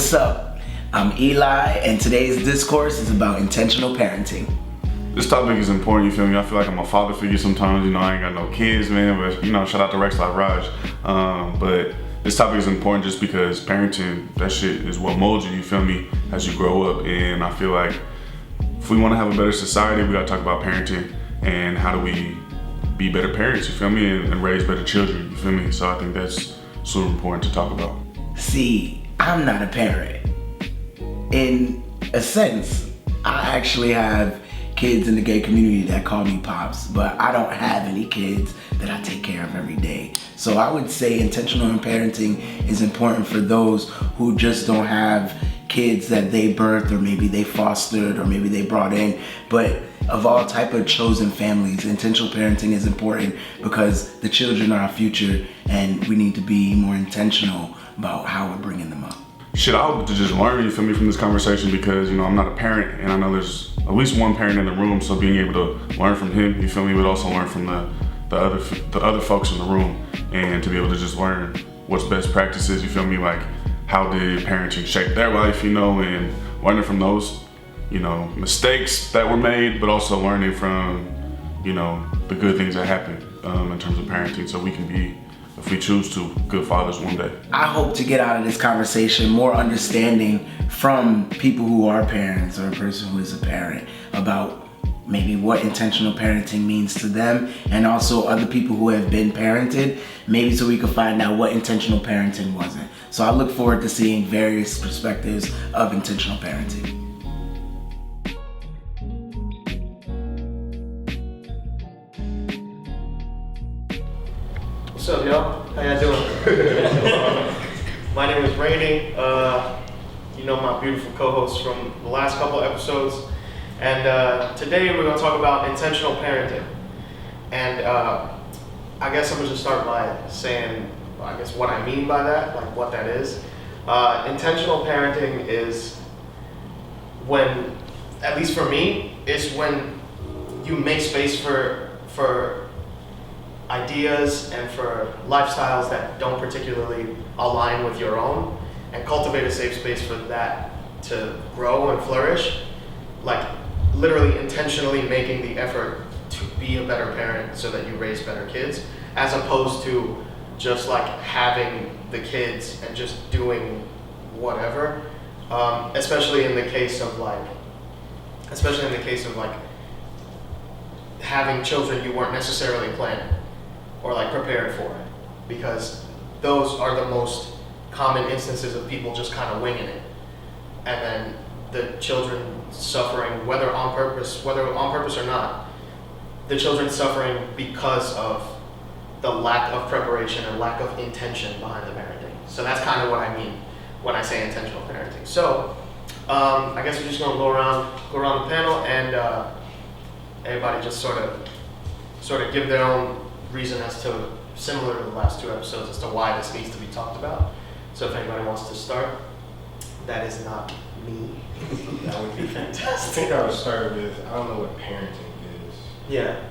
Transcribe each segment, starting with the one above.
What's up? I'm Eli, and today's discourse is about intentional parenting. This topic is important, you feel me? I feel like I'm a father figure sometimes, I ain't got no kids, man, but shout out to Rex like Raj. But this topic is important just because parenting, that shit is what molds you feel me, as you grow up. And I feel like if we wanna have a better society, we gotta talk about parenting and how do we be better parents, you feel me, and raise better children, you feel me? So I think that's super important to talk about. See, I'm not a parent. In a sense, I actually have kids in the gay community that call me pops, but I don't have any kids that I take care of every day. So I would say intentional parenting is important for those who just don't have kids that they birthed, or maybe they fostered, or maybe they brought in. But of all type of chosen families, intentional parenting is important because the children are our future and we need to be more intentional about how we're bringing them up. Shit, I hope to just learn, you feel me, from this conversation because, I'm not a parent and I know there's at least one parent in the room, so being able to learn from him, you feel me, but also learn from the other folks in the room and to be able to just learn what's best practices, you feel me, like how did parenting shape their life, and learning from those, mistakes that were made, but also learning from, the good things that happen in terms of parenting so we can be, if we choose to, good fathers one day. I hope to get out of this conversation more understanding from people who are parents or a person who is a parent about maybe what intentional parenting means to them, and also other people who have been parented, maybe so we can find out what intentional parenting wasn't. So I look forward to seeing various perspectives of intentional parenting. What's up, y'all? How y'all doing? My name is Rainey. My beautiful co-host from the last couple episodes. And today we're going to talk about intentional parenting. And I guess I'm going to just start by saying, what I mean by that, like what that is. Intentional parenting is when, at least for me, is when you make space for ideas and for lifestyles that don't particularly align with your own, and cultivate a safe space for that to grow and flourish, like literally intentionally making the effort to be a better parent so that you raise better kids, as opposed to just like having the kids and just doing whatever, especially in the case of having children you weren't necessarily planning or like prepared for, because those are the most common instances of people just kind of winging it, and then the children suffering, whether on purpose or not, the children suffering because of the lack of preparation and lack of intention behind the parenting. So that's kind of what I mean when I say intentional parenting. So I guess we're just gonna go around the panel and everybody just sort of give their own reason as to, similar to the last two episodes, as to why this needs to be talked about. So if anybody wants to start, that is not me. That would be fantastic. I think I would start with, I don't know what parenting is. Yeah.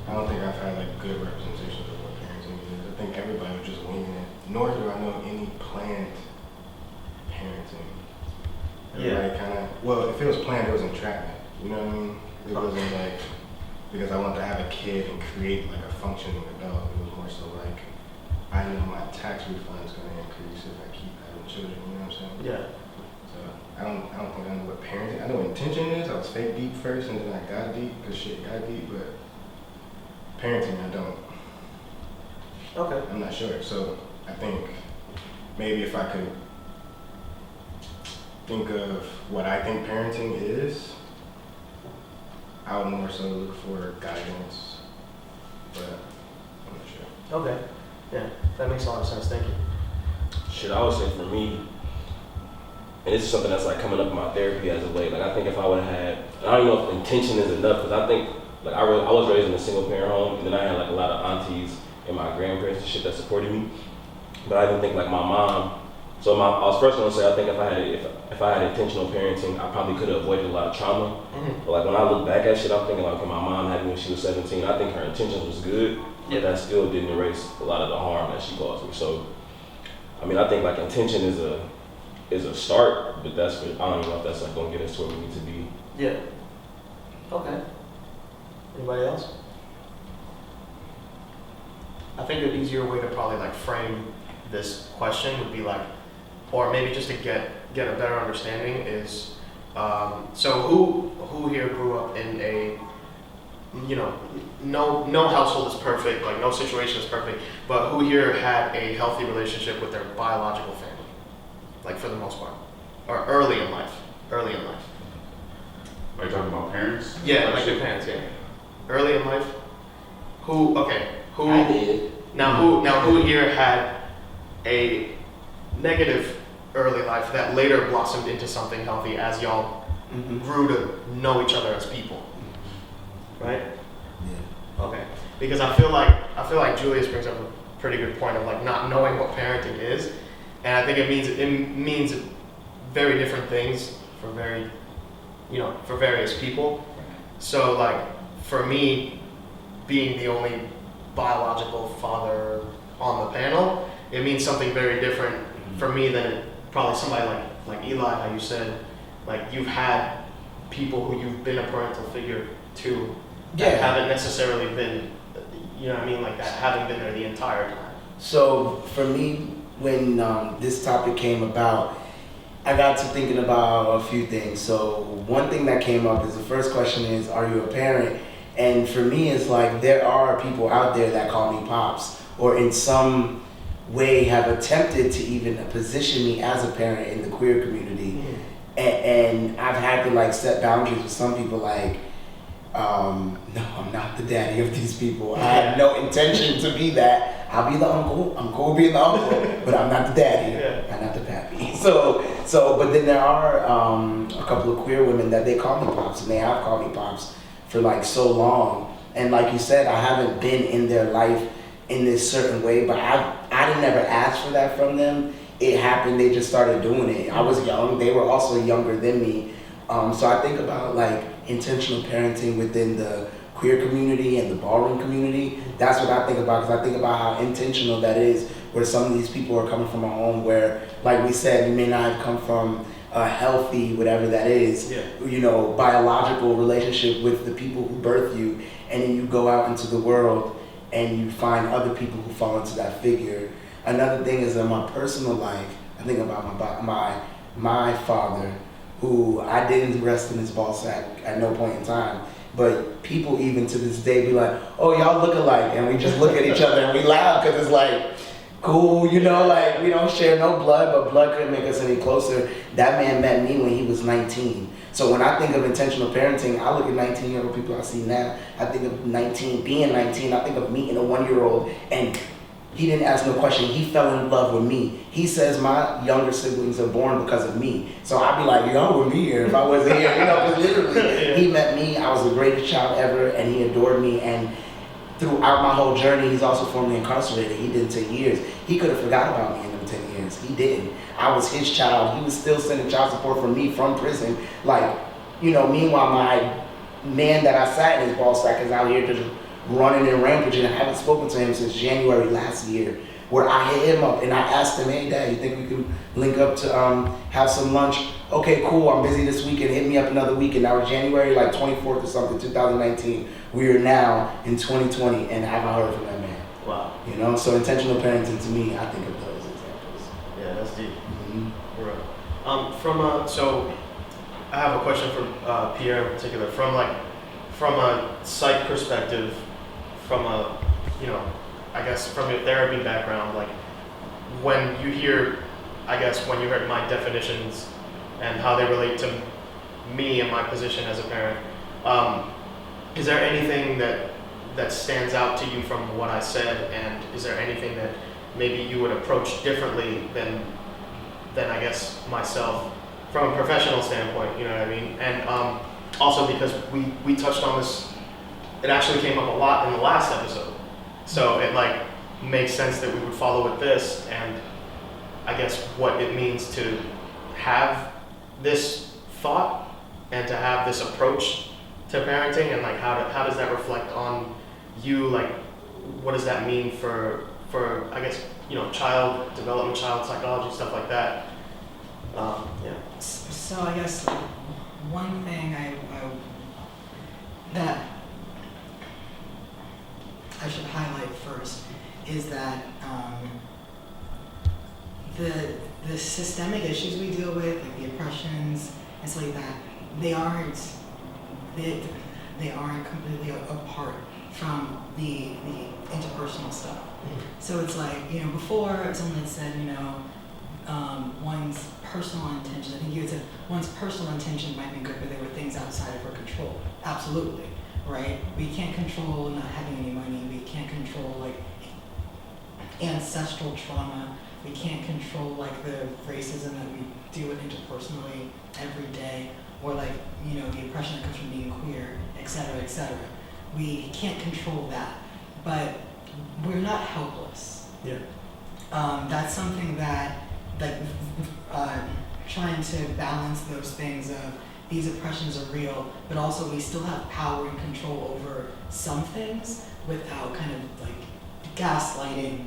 I don't think I've had like good representations of what parenting is. I think everybody was just winging it. Nor do I know any planned parenting. Well, if it was planned, it was entrapment. You know what I mean? It wasn't like, because I wanted to have a kid and create like a functioning adult. It was more so like, I know my tax refund is going to increase if I keep having children. You know what I'm saying? Yeah. So I don't think I know what parenting. I know what intention is. I was fake deep first, and then I got deep because shit got deep. But parenting, I don't. Okay. I'm not sure. So I think maybe if I could think of what I think parenting is, I would more so look for guidance, but I'm not sure. Okay. Yeah, that makes a lot of sense. Thank you. Shit, I would say for me, and this is something that's like coming up in my therapy as of late. Like I think if I would have had, I don't even know if intention is enough, because I think like I was raised in a single parent home, and then I had like a lot of aunties and my grandparents and shit that supported me. But I didn't think like my mom. So I was first gonna say I think if I had intentional parenting, I probably could have avoided a lot of trauma. Mm-hmm. But like when I look back at shit, I'm thinking like, okay, my mom had me when she was 17. I think her intentions was good, but that still didn't erase a lot of the harm that she caused me. So, I mean, I think like intention is is a start, but that's I don't even know if that's like gonna get us to where we need to be. Yeah. Okay. Anybody else? I think an easier way to probably like frame this question would be like, or maybe just to get a better understanding is, so who here grew up in a, you know, no household is perfect, like no situation is perfect, but who here had a healthy relationship with their biological family, like for the most part, or early in life? Are you talking about parents? Yeah, like your parents, yeah. Early in life? Who I did. Who here had a negative early life that later blossomed into something healthy as y'all grew to know each other as people? Right? Yeah. Okay. Because I feel like Julius brings up a pretty good point of like not knowing what parenting is. And I think it means very different things for various people. So like for me, being the only biological father on the panel, it means something very different for me than probably somebody like Eli, how you said, like you've had people who you've been a parental figure to that haven't necessarily been, you know what I mean, like that haven't been there the entire time. So for me, when this topic came about, I got to thinking about a few things. So one thing that came up is the first question is, are you a parent? And for me, it's like there are people out there that call me pops, or in some way have attempted to even position me as a parent in the queer community. And I've had to like set boundaries with some people like, no, I'm not the daddy of these people. I have no intention to be that. I'll be the uncle. I'm cool being the uncle, but I'm not the daddy. I'm not the pappy. So, but then there are a couple of queer women that they call me pops, and they have called me pops for like so long. And like you said, I haven't been in their life in this certain way, but I didn't never ask for that from them. It happened. They just started doing it. I was young. They were also younger than me. So I think about like intentional parenting within the queer community and the ballroom community. That's what I think about, because I think about how intentional that is, where some of these people are coming from a home where, like we said, you may not have come from a healthy, whatever that is, biological relationship with the people who birth you, and then you go out into the world and you find other people who fall into that figure. Another thing is in my personal life, I think about my father, who I didn't rest in his ball sack at no point in time. But people even to this day be like, oh, y'all look alike. And we just look at each other and we laugh because it's like, cool, like we don't share no blood, but blood couldn't make us any closer. That man met me when he was 19. So when I think of intentional parenting, I look at 19-year-old people I see now. I think of being 19, I think of meeting a 1-year-old, and he didn't ask no question. He fell in love with me. He says my younger siblings are born because of me. So I'd be like, y'all wouldn't be here if I wasn't here. Because literally, he met me. I was the greatest child ever, and he adored me. And throughout my whole journey, he's also formerly incarcerated. He did 10 years. He could have forgot about me in them 10 years. He didn't. I was his child. He was still sending child support for me from prison. Meanwhile, my man that I sat in his ball sack is out here just running and rampaging. I haven't spoken to him since January last year, where I hit him up and I asked him, hey Dad, you think we can link up to have some lunch? Okay, cool, I'm busy this weekend, hit me up another weekend. That was January 24th or something, 2019. We are now in 2020 and I haven't heard from that man. Wow. So intentional parenting to me, I think of those examples. Yeah, that's deep. Right. So I have a question for Pierre in particular, from a psych perspective, from your therapy background, like when you heard my definitions and how they relate to me and my position as a parent, is there anything that stands out to you from what I said, and is there anything that maybe you would approach differently than I guess myself from a professional standpoint, you know what I mean? And also because we touched on this, it actually came up a lot in the last episode. So it makes sense that we would follow with this, and I guess what it means to have this thought and to have this approach to parenting, and how does that reflect on you? What does that mean for I guess child development, child psychology, stuff like that? Yeah. So I guess one thing that I should highlight first is that the systemic issues we deal with, like the oppressions and stuff like that, they aren't completely apart from the interpersonal stuff. So it's like, before someone had said, one's personal intentions, I think you had said one's personal intention might be good, but there were things outside of her control. Absolutely, right? We can't control not having any money. We can't control like ancestral trauma. We can't control like the racism that we deal with interpersonally every day, or like, the oppression that comes from being queer, et cetera, et cetera. We can't control that, but we're not helpless. Yeah. That's something that trying to balance those things of these oppressions are real, but also we still have power and control over some things without kind of like gaslighting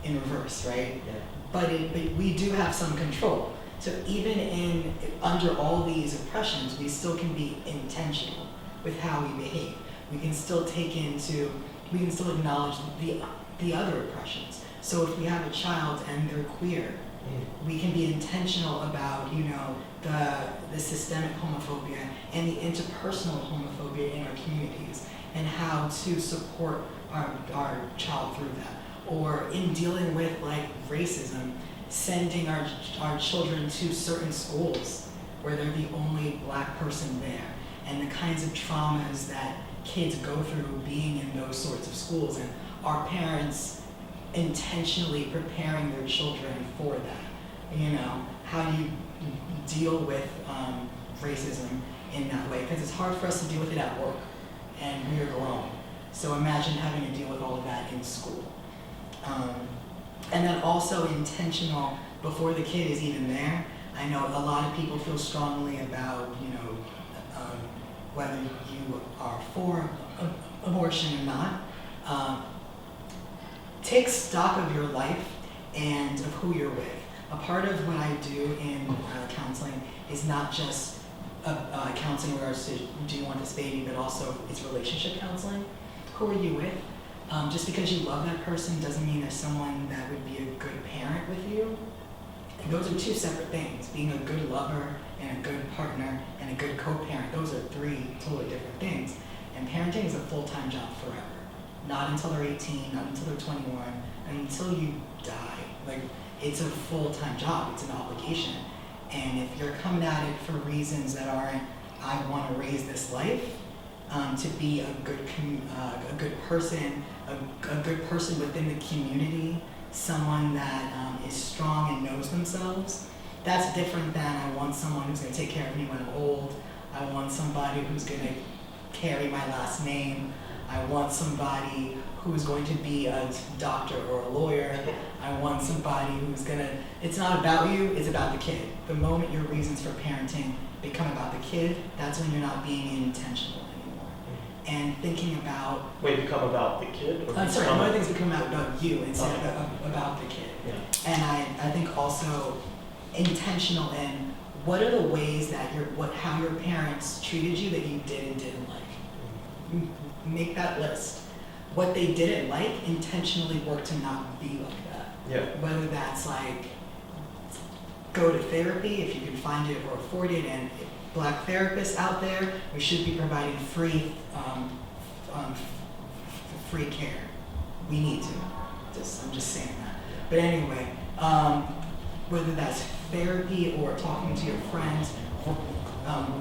in reverse, right? Yeah. But we do have some control. So even under all these oppressions, we still can be intentional with how we behave. We can still acknowledge the other oppressions. So if we have a child and they're queer, we can be intentional about, the systemic homophobia and the interpersonal homophobia in our communities and how to support our child through that. Or in dealing with like racism, sending our children to certain schools where they're the only black person there, and the kinds of traumas that kids go through being in those sorts of schools, and our parents intentionally preparing their children for that. How do you deal with racism in that way? Because it's hard for us to deal with it at work, and we are grown. So imagine having to deal with all of that in school. And then also intentional before the kid is even there. I know a lot of people feel strongly about, whether you are for abortion or not. Take stock of your life and of who you're with. A part of what I do in counseling is not just counseling in regards to do you want this baby, but also it's relationship counseling. Who are you with? Just because you love that person doesn't mean there's someone that would be a good parent with you. And those are two separate things. Being a good lover and a good partner and a good co-parent, those are three totally different things. And parenting is a full-time job forever. Not until they're 18, not until they're 21, until you die. Like, it's a full-time job, it's an obligation. And if you're coming at it for reasons that aren't, I want to raise this life, to be a good person, a good person within the community, someone that is strong and knows themselves. That's different than I want someone who's going to take care of me when I'm old. I want somebody who's going to carry my last name. I want somebody who's going to be a doctor or a lawyer. I want somebody who's going to, it's not about you, it's about the kid. The moment your reasons for parenting become about the kid, that's when you're not being intentional anymore. And thinking about... Wait, become about the kid? Or sorry, one of the things become about you instead of about the kid. Yeah. And I think also intentional in what are the ways that how your parents treated you that you did and didn't like. Make that list. What they didn't like, intentionally work to not be like that. Yeah. Whether that's like go to therapy if you can find it or afford it, and black therapists out there, we should be providing free care. We need to. I'm just saying that. But anyway, whether that's therapy or talking to your friends, or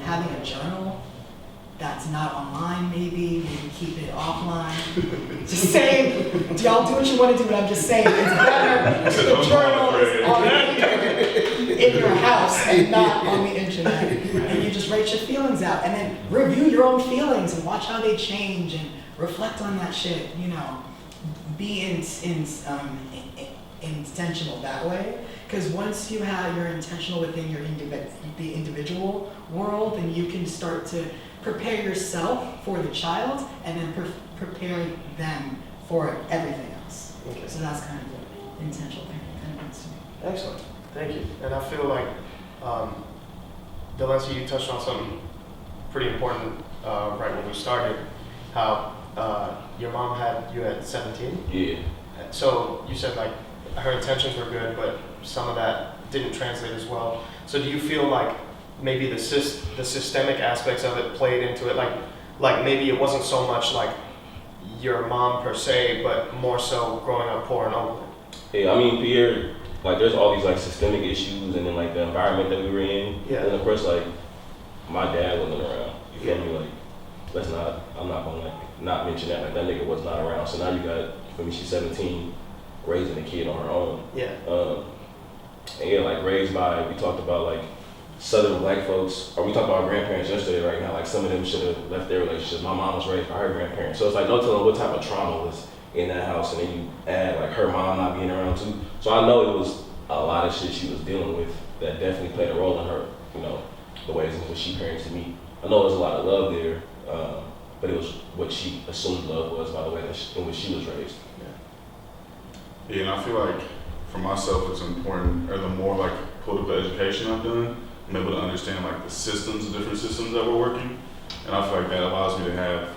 having a journal that's not online, maybe keep it offline. Just saying, y'all do what you want to do, but I'm just saying it's better to the journals on in your house and not on the internet. And you just write your feelings out and then review your own feelings and watch how they change and reflect on that shit, Be intentional that way. Because once you're intentional within the individual world, then you can start to prepare yourself for the child and then prepare them for everything else. Okay. So that's kind of the intentional thing. Excellent. Thank you. And I feel like, Delancey, you touched on something pretty important right when we started, how your mom had you at 17. Yeah. So you said like her intentions were good, but some of that didn't translate as well. So do you feel like maybe the systemic aspects of it played into it? Like maybe it wasn't so much like your mom per se, but more so growing up poor and ugly. Yeah, I mean, Pierre, like there's all these like systemic issues, and then like the environment that we were in. Yeah. And of course, like my dad wasn't around. You feel me? Like I'm not gonna like not mention that. Like that nigga was not around. So now you got, you feel me? She's 17, raising a kid on her own. Yeah. And yeah, like raised by, we talked about like Southern black folks, or we talked about our grandparents yesterday right now, like some of them should have left their relationships. My mom was raised by her grandparents. So it's like no telling what type of trauma was in that house, and then you add like her mom not being around too. So I know it was a lot of shit she was dealing with that definitely played a role in her, you know, the ways in which she parented me. I know there's a lot of love there, but it was what she assumed love was by the way in which she was raised. Yeah, and I feel like for myself it's important, or the more like political education I've done, I'm able to understand like the systems, the different systems that we're working. And I feel like that allows me to have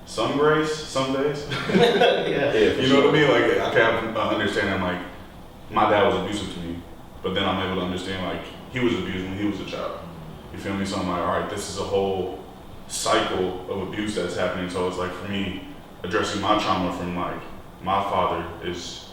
some grace some days. Yeah. You know what I mean? Like I can have understanding like my dad was abusive to me, but then I'm able to understand like he was abused when he was a child. You feel me? So I'm like, all right, this is a whole cycle of abuse that's happening. So it's like for me, addressing my trauma from like my father is,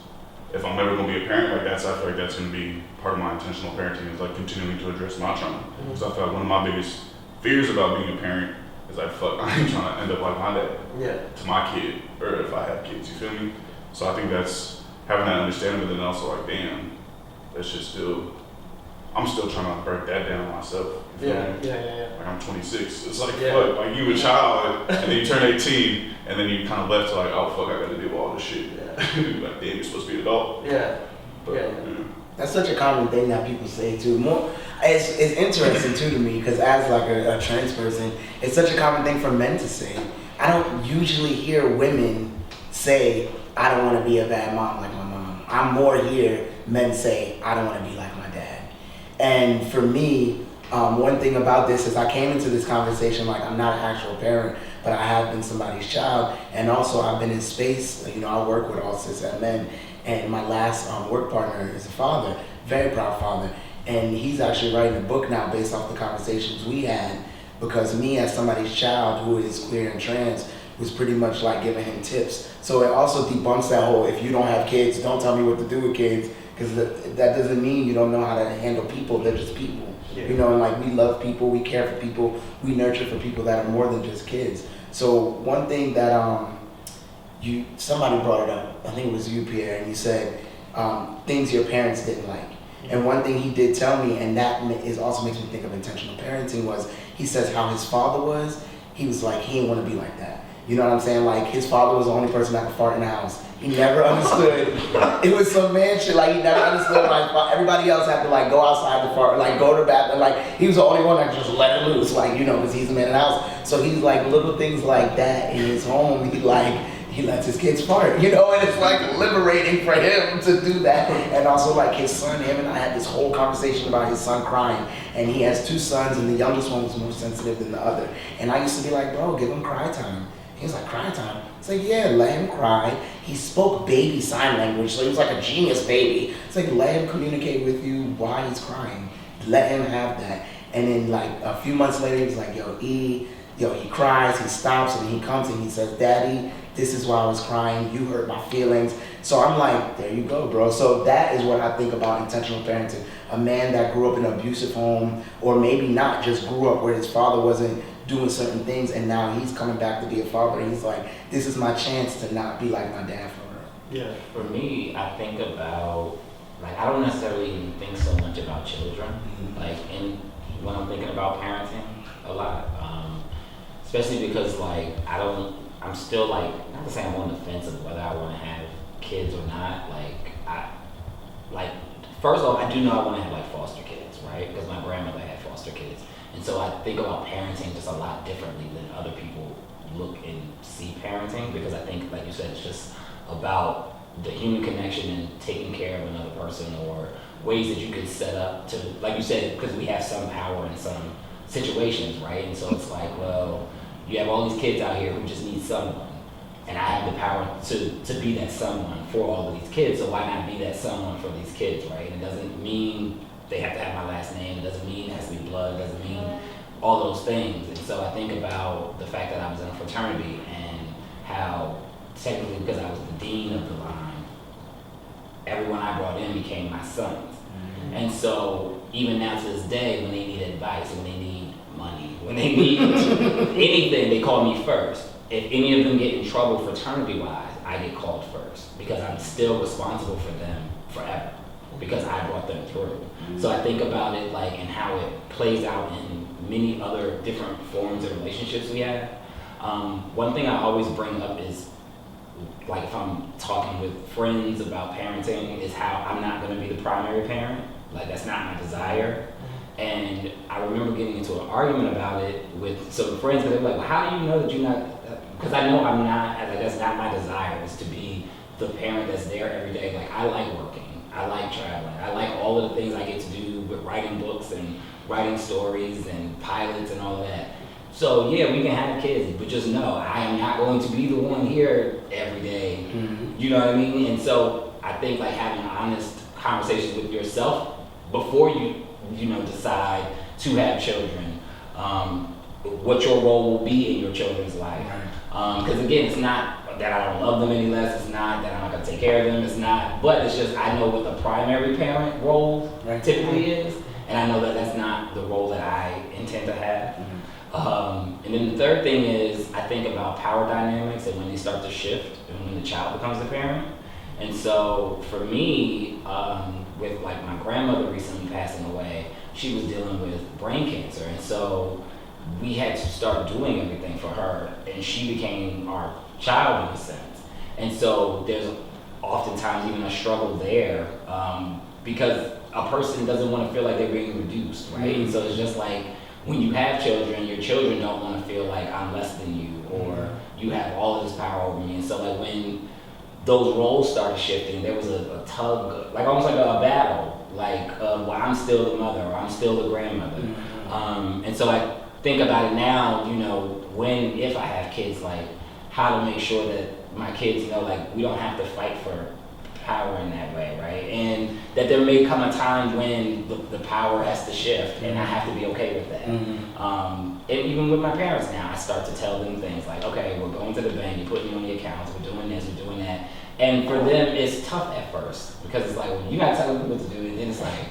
if I'm ever gonna be a parent like that, so I feel like that's gonna be part of my intentional parenting, is like continuing to address my trauma. Because I feel like one of my biggest fears about being a parent is like, fuck, I ain't trying to end up like my dad. Yeah. To my kid, or if I have kids, you feel me? So I think that's having that understanding, but then also like, damn, that's just still, I'm still trying to break that down myself. You feel me? Yeah. Like I'm 26. It's like, Yeah. fuck, like you a child, and then you turn 18, and then you kind of left to like, oh fuck, I gotta deal with all this shit. Like, damn, you're supposed to be an adult. Yeah. But, Yeah. That's such a common thing that people say too. More, it's interesting too to me because as like a trans person, it's such a common thing for men to say. I don't usually hear women say, "I don't want to be a bad mom like my mom." I'm more hear men say, "I don't want to be like my dad." And for me, one thing about this is I came into this conversation like I'm not an actual parent, but I have been somebody's child, and also I've been in space. You know, I work with all cishet men. And my last work partner is a father, very proud father. And he's actually writing a book now based off the conversations we had, because me as somebody's child who is queer and trans was pretty much like giving him tips. So it also debunks that whole, if you don't have kids, don't tell me what to do with kids, because that doesn't mean you don't know how to handle people. They're just people. Yeah. You know, and like we love people, we care for people, we nurture for people that are more than just kids. So one thing that somebody brought it up, I think it was you, Pierre, and you said things your parents didn't like. And one thing he did tell me, and that also makes me think of intentional parenting, was he says how his father was, he was like, he didn't want to be like that. You know what I'm saying? Like his father was the only person that could fart in the house. He never understood. It was some man shit, like he never understood, like everybody else had to like go outside to fart, like go to the bathroom, like he was the only one that just let it loose, like, you know, because he's the man in the house. So he's like little things like that in his home, he lets his kids fart, you know, and it's like liberating for him to do that. And also like his son, him and I had this whole conversation about his son crying. And he has two sons and the youngest one was more sensitive than the other. And I used to be like, bro, give him cry time. He was like, cry time? It's like, yeah, let him cry. He spoke baby sign language, so he was like a genius baby. It's like, let him communicate with you why he's crying. Let him have that. And then like a few months later, he was like, he cries, he stops, and he comes and he says, Daddy, this is why I was crying, you hurt my feelings. So I'm like, there you go, bro. So that is what I think about intentional parenting. A man that grew up in an abusive home, or maybe not, just grew up where his father wasn't doing certain things, and now he's coming back to be a father, and he's like, this is my chance to not be like my dad for real. Yeah. For me, I think about, like, I don't necessarily even think so much about children, like, when I'm thinking about parenting a lot, especially because, like, I'm still, like, not to say I'm on the fence of whether I want to have kids or not. First off, I do know I want to have, like, foster kids, right? Because my grandmother had foster kids. And so I think about parenting just a lot differently than other people look and see parenting, because I think, like you said, it's just about the human connection and taking care of another person, or ways that you could set up to, like you said, because we have some power in some situations, right? And so it's like, well, you have all these kids out here who just need someone, and I have the power to be that someone for all of these kids, so why not be that someone for these kids, right? It doesn't mean they have to have my last name, it doesn't mean it has to be blood, it doesn't mean all those things. And so I think about the fact that I was in a fraternity and how technically, because I was the dean of the line, everyone I brought in became my sons. And so even now to this day, when they need advice, when they need money, when they need anything, they call me first. If any of them get in trouble fraternity-wise, I get called first because I'm still responsible for them forever because I brought them through. So I think about it like and how it plays out in many other different forms of relationships we have. One thing I always bring up is like if I'm talking with friends about parenting is how I'm not going to be the primary parent. Like that's not my desire. And I remember getting into an argument about it with some friends, but they were like, well, how do you know that you're not, because I know I'm not, like that's not my desire, is to be the parent that's there every day. Like I like working, I like traveling, I like all of the things I get to do with writing books and writing stories and pilots and all of that. So yeah, we can have kids, but just know I am not going to be the one here every day. You know what I mean? And so I think like having honest conversations with yourself before you decide to have children, what your role will be in your children's life. Because again, it's not that I don't love them any less, it's not that I'm not gonna take care of them, it's not, but it's just I know what the primary parent role typically is, and I know that that's not the role that I intend to have. And then the third thing is I think about power dynamics and when they start to shift and when the child becomes the parent. And so for me, with like my grandmother recently passing away, she was dealing with brain cancer. And so we had to start doing everything for her and she became our child in a sense. And so there's oftentimes even a struggle there because a person doesn't want to feel like they're being reduced, right? And so it's just like when you have children, your children don't want to feel like I'm less than you or you have all of this power over me. And so like when those roles started shifting, there was a tug, like almost like a battle, like well, I'm still the mother or I'm still the grandmother. And so I think about it now, when, if I have kids, like how to make sure that my kids know, like we don't have to fight for power in that way, right? And that there may come a time when the power has to shift and I have to be okay with that. And even with my parents now, I start to tell them things like, okay, we're going to the bank, you're putting me on the accounts, we're doing this, we're doing that. And for them, it's tough at first because it's like, well, you're not telling me what to do. And then it's like,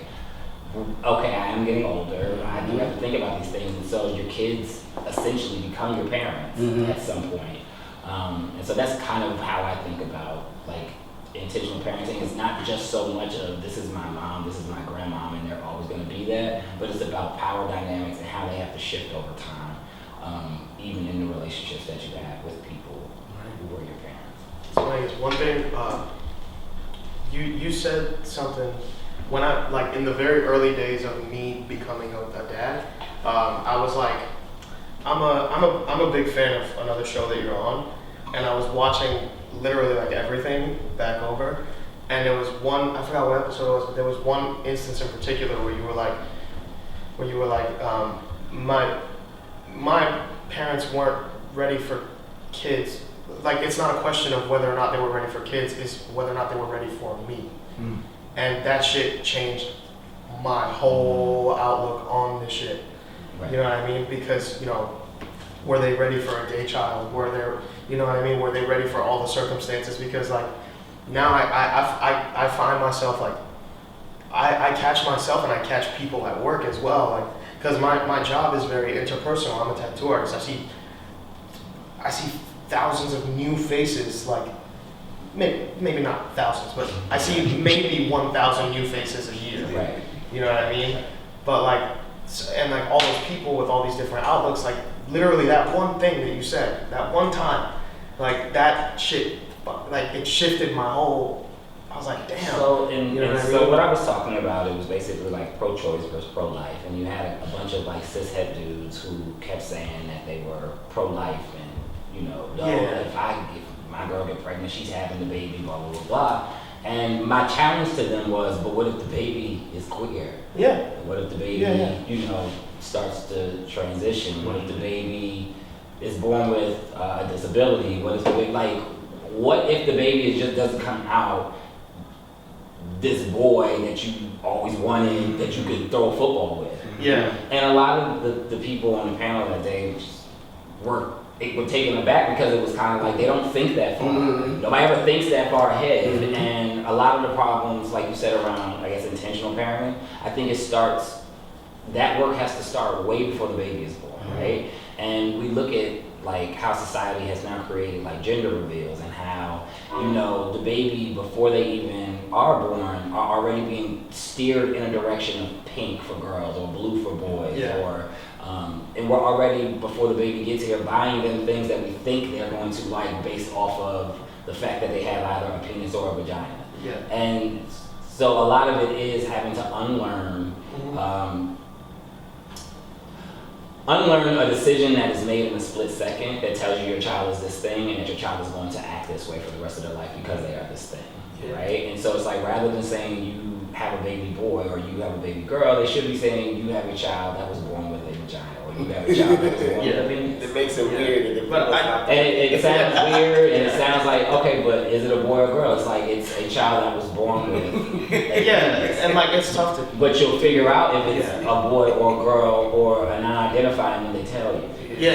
okay, I am getting older. I do have to think about these things. And so your kids essentially become your parents at some point. And so that's kind of how I think about like intentional parenting. It's not just so much of this is my mom, this is my grandmom, and they're always going to be that, but it's about power dynamics and how they have to shift over time, even in the relationships that you have with people who were your parents. So one thing, you said something when I, like in the very early days of me becoming a dad, I was like, I'm a big fan of another show that you're on, and I was watching literally like everything back over, and there was one, I forgot what episode it was, but there was one instance in particular where you were like, my parents weren't ready for kids. Like it's not a question of whether or not they were ready for kids, it's whether or not they were ready for me. And that shit changed my whole outlook on this shit. Right. You know what I mean? Because, were they ready for a gay child? Were they ready for all the circumstances? Because like now I find myself like I catch myself and I catch people at work as well, like because my job is very interpersonal. I'm a tattoo artist. I see thousands of new faces, like maybe not thousands, but I see maybe 1,000 new faces a year. Right. You know what I mean? But like, and like all those people with all these different outlooks, like literally that one thing that you said, that one time, like that shit, like it shifted my whole, I was like, damn. So, so what I was talking about, it was basically like pro-choice versus pro-life, and you had a bunch of like cishet dudes who kept saying that they were pro-life and, if my girl get pregnant, she's having the baby, blah, blah, blah, blah. And my challenge to them was, but what if the baby is queer? Yeah. What if the baby, you know, starts to transition? What if the baby is born with a disability? What if the baby, like, what if the baby just doesn't come out this boy that you always wanted, that you could throw a football with? Yeah. And a lot of the people on the panel that day were taken aback because it was kind of like they don't think that far. Nobody ever thinks that far ahead. And a lot of the problems, like you said, around, I guess, intentional parenting, I think that work has to start way before the baby is born, right? And we look at like how society has now created like gender reveals and how, you know, the baby before they even are born are already being steered in a direction of pink for girls or blue for boys, or and we're already, before the baby gets here, buying them things that we think they're going to like based off of the fact that they have either a penis or a vagina. Yeah. And so a lot of it is having to unlearn a decision that is made in a split second that tells you your child is this thing and that your child is going to act this way for the rest of their life because they are this thing, right? And so it's like, rather than saying you have a baby boy or you have a baby girl, they should be saying you have a child that was born with a vagina or you have a child that was born with a penis. It makes it weird. And it sounds weird and it sounds like, okay, but is it a boy or girl? It's like, it's a child that was born with. And like, it's tough to. But you'll figure out if it's a boy or a girl or an unidentified when they tell you.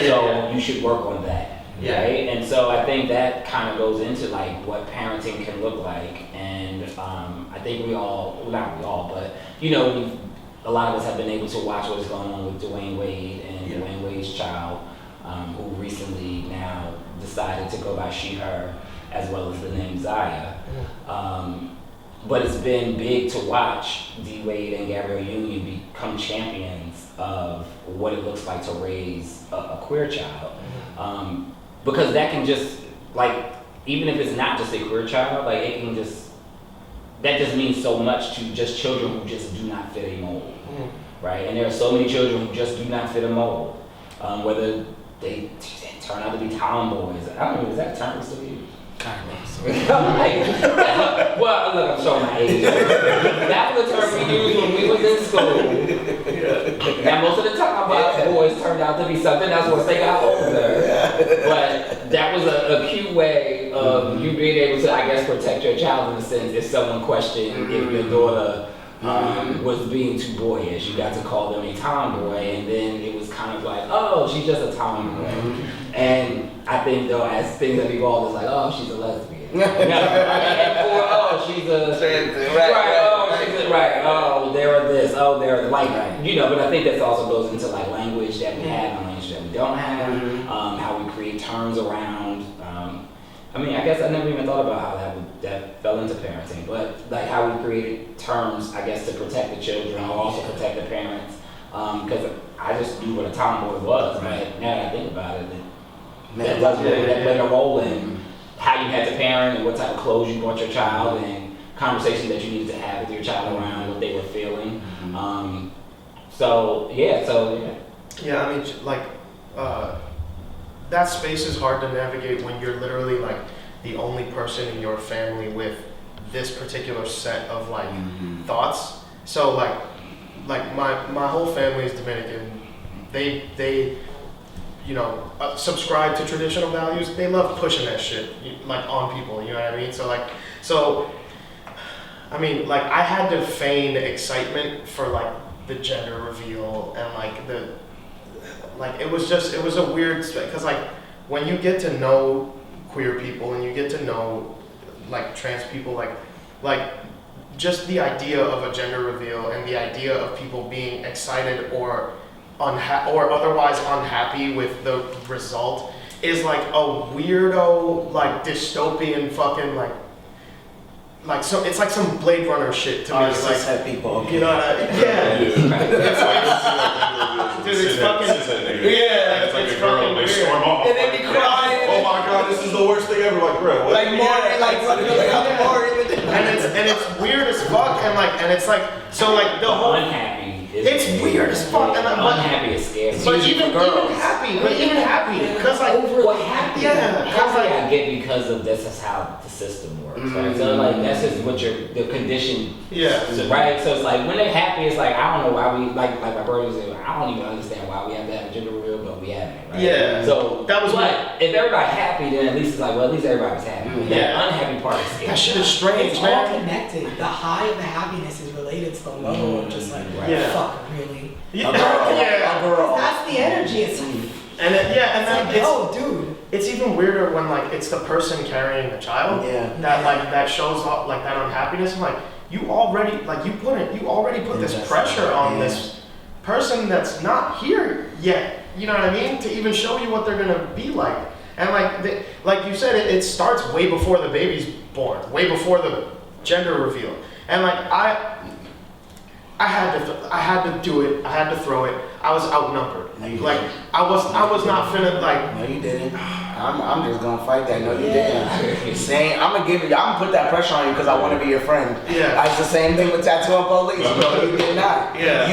So you should work on that. Right? And so I think that kind of goes into like what parenting can look like. And I think we all, well, not we all, but you know, a lot of us have been able to watch what is going on with Dwayne Wade and Dwayne Wade's child, who recently now decided to go by she, her, as well as the name Zaya. But it's been big to watch D Wade and Gabrielle Union become champions of what it looks like to raise a queer child. Because that can just, like, even if it's not just a queer child, like, it can just, that just means so much to just children who just do not fit a mold, right? And there are so many children who just do not fit a mold, whether they turn out to be tomboys. I don't know, is that a term still used? Kind of. Well, look, I'm showing my age. That was the term we used when we was in school. Now, most of the time, our boys turned out to be something else once they got older. But that was a cute way of you being able to, I guess, protect your child in a sense. If someone questioned if your daughter was being too boyish, you got to call them a tomboy, and then it was kind of like, oh, she's just a tomboy. And I think though, as things have evolved, it's like, oh, she's a lesbian. Oh, she's a right. Oh, they're this. Oh, they're like, you know. But I think that also goes into like language that we have and language that we don't have. How we create terms around. I mean, I guess I never even thought about how that fell into parenting, but like how we created terms, I guess, to protect the children or also protect the parents. Because I just knew what a tomboy was, but now that I think about it, that played a role in how you had to parent and what type of clothes you bought your child and conversations that you needed to have with your child around what they were feeling. Yeah, I mean, like, that space is hard to navigate when you're literally like the only person in your family with this particular set of like thoughts. So like my whole family is Dominican. They you know, subscribe to traditional values. They love pushing that shit like on people, you know what I mean? So I mean, like, I had to feign excitement for like the gender reveal and like it was a weird, because like when you get to know queer people and you get to know like trans people, like just the idea of a gender reveal and the idea of people being excited or otherwise unhappy with the result is like a weirdo, like dystopian fucking like so it's like some Blade Runner shit to me. It's like have people, okay. You know what I mean? Dude, it's fucking It's like a girl, they storm off. And then they cry. Oh my god, this is the worst thing ever. Like, bro, what? Like Marty, like and it's weird as fuck, and it's like, so like the whole unhappy It's weird as fuck. And unhappy is scary. but even happy, because like Well, happy, Yeah, happy I get because of this is how the system works, right? So like that's just what the condition. Yeah. So, right. So it's like when they're happy, it's like I don't know why we like my brother said, I don't even understand why we have to have a gender reveal, but we have it, right? Yeah. So That was but if everybody happy, then at least it's like well at least everybody's happy. Yeah. That unhappy part is scary. that shit is strange, It's all man. connected. The high of the happiness is related to the low of just like, Yeah. fuck, really? Yeah. That's the energy. It's like, And then, and then like, yo, dude. it's even weirder when like it's the person carrying the child that shows up like that unhappiness. I'm like, you already put this pressure on this person that's not here yet. You know what I mean? To even show you what they're gonna be like. And like you said, it starts way before the baby's born, way before the gender reveal. And like I had to do it. I had to throw it. I was outnumbered. No, you like didn't. I was not finna like. No, you didn't. I'm just gonna fight that. No, you didn't. Saying I'm gonna put that pressure on you because I want to be your friend. Yeah. It's the same thing with tattoo and police. No, you did not. Yeah.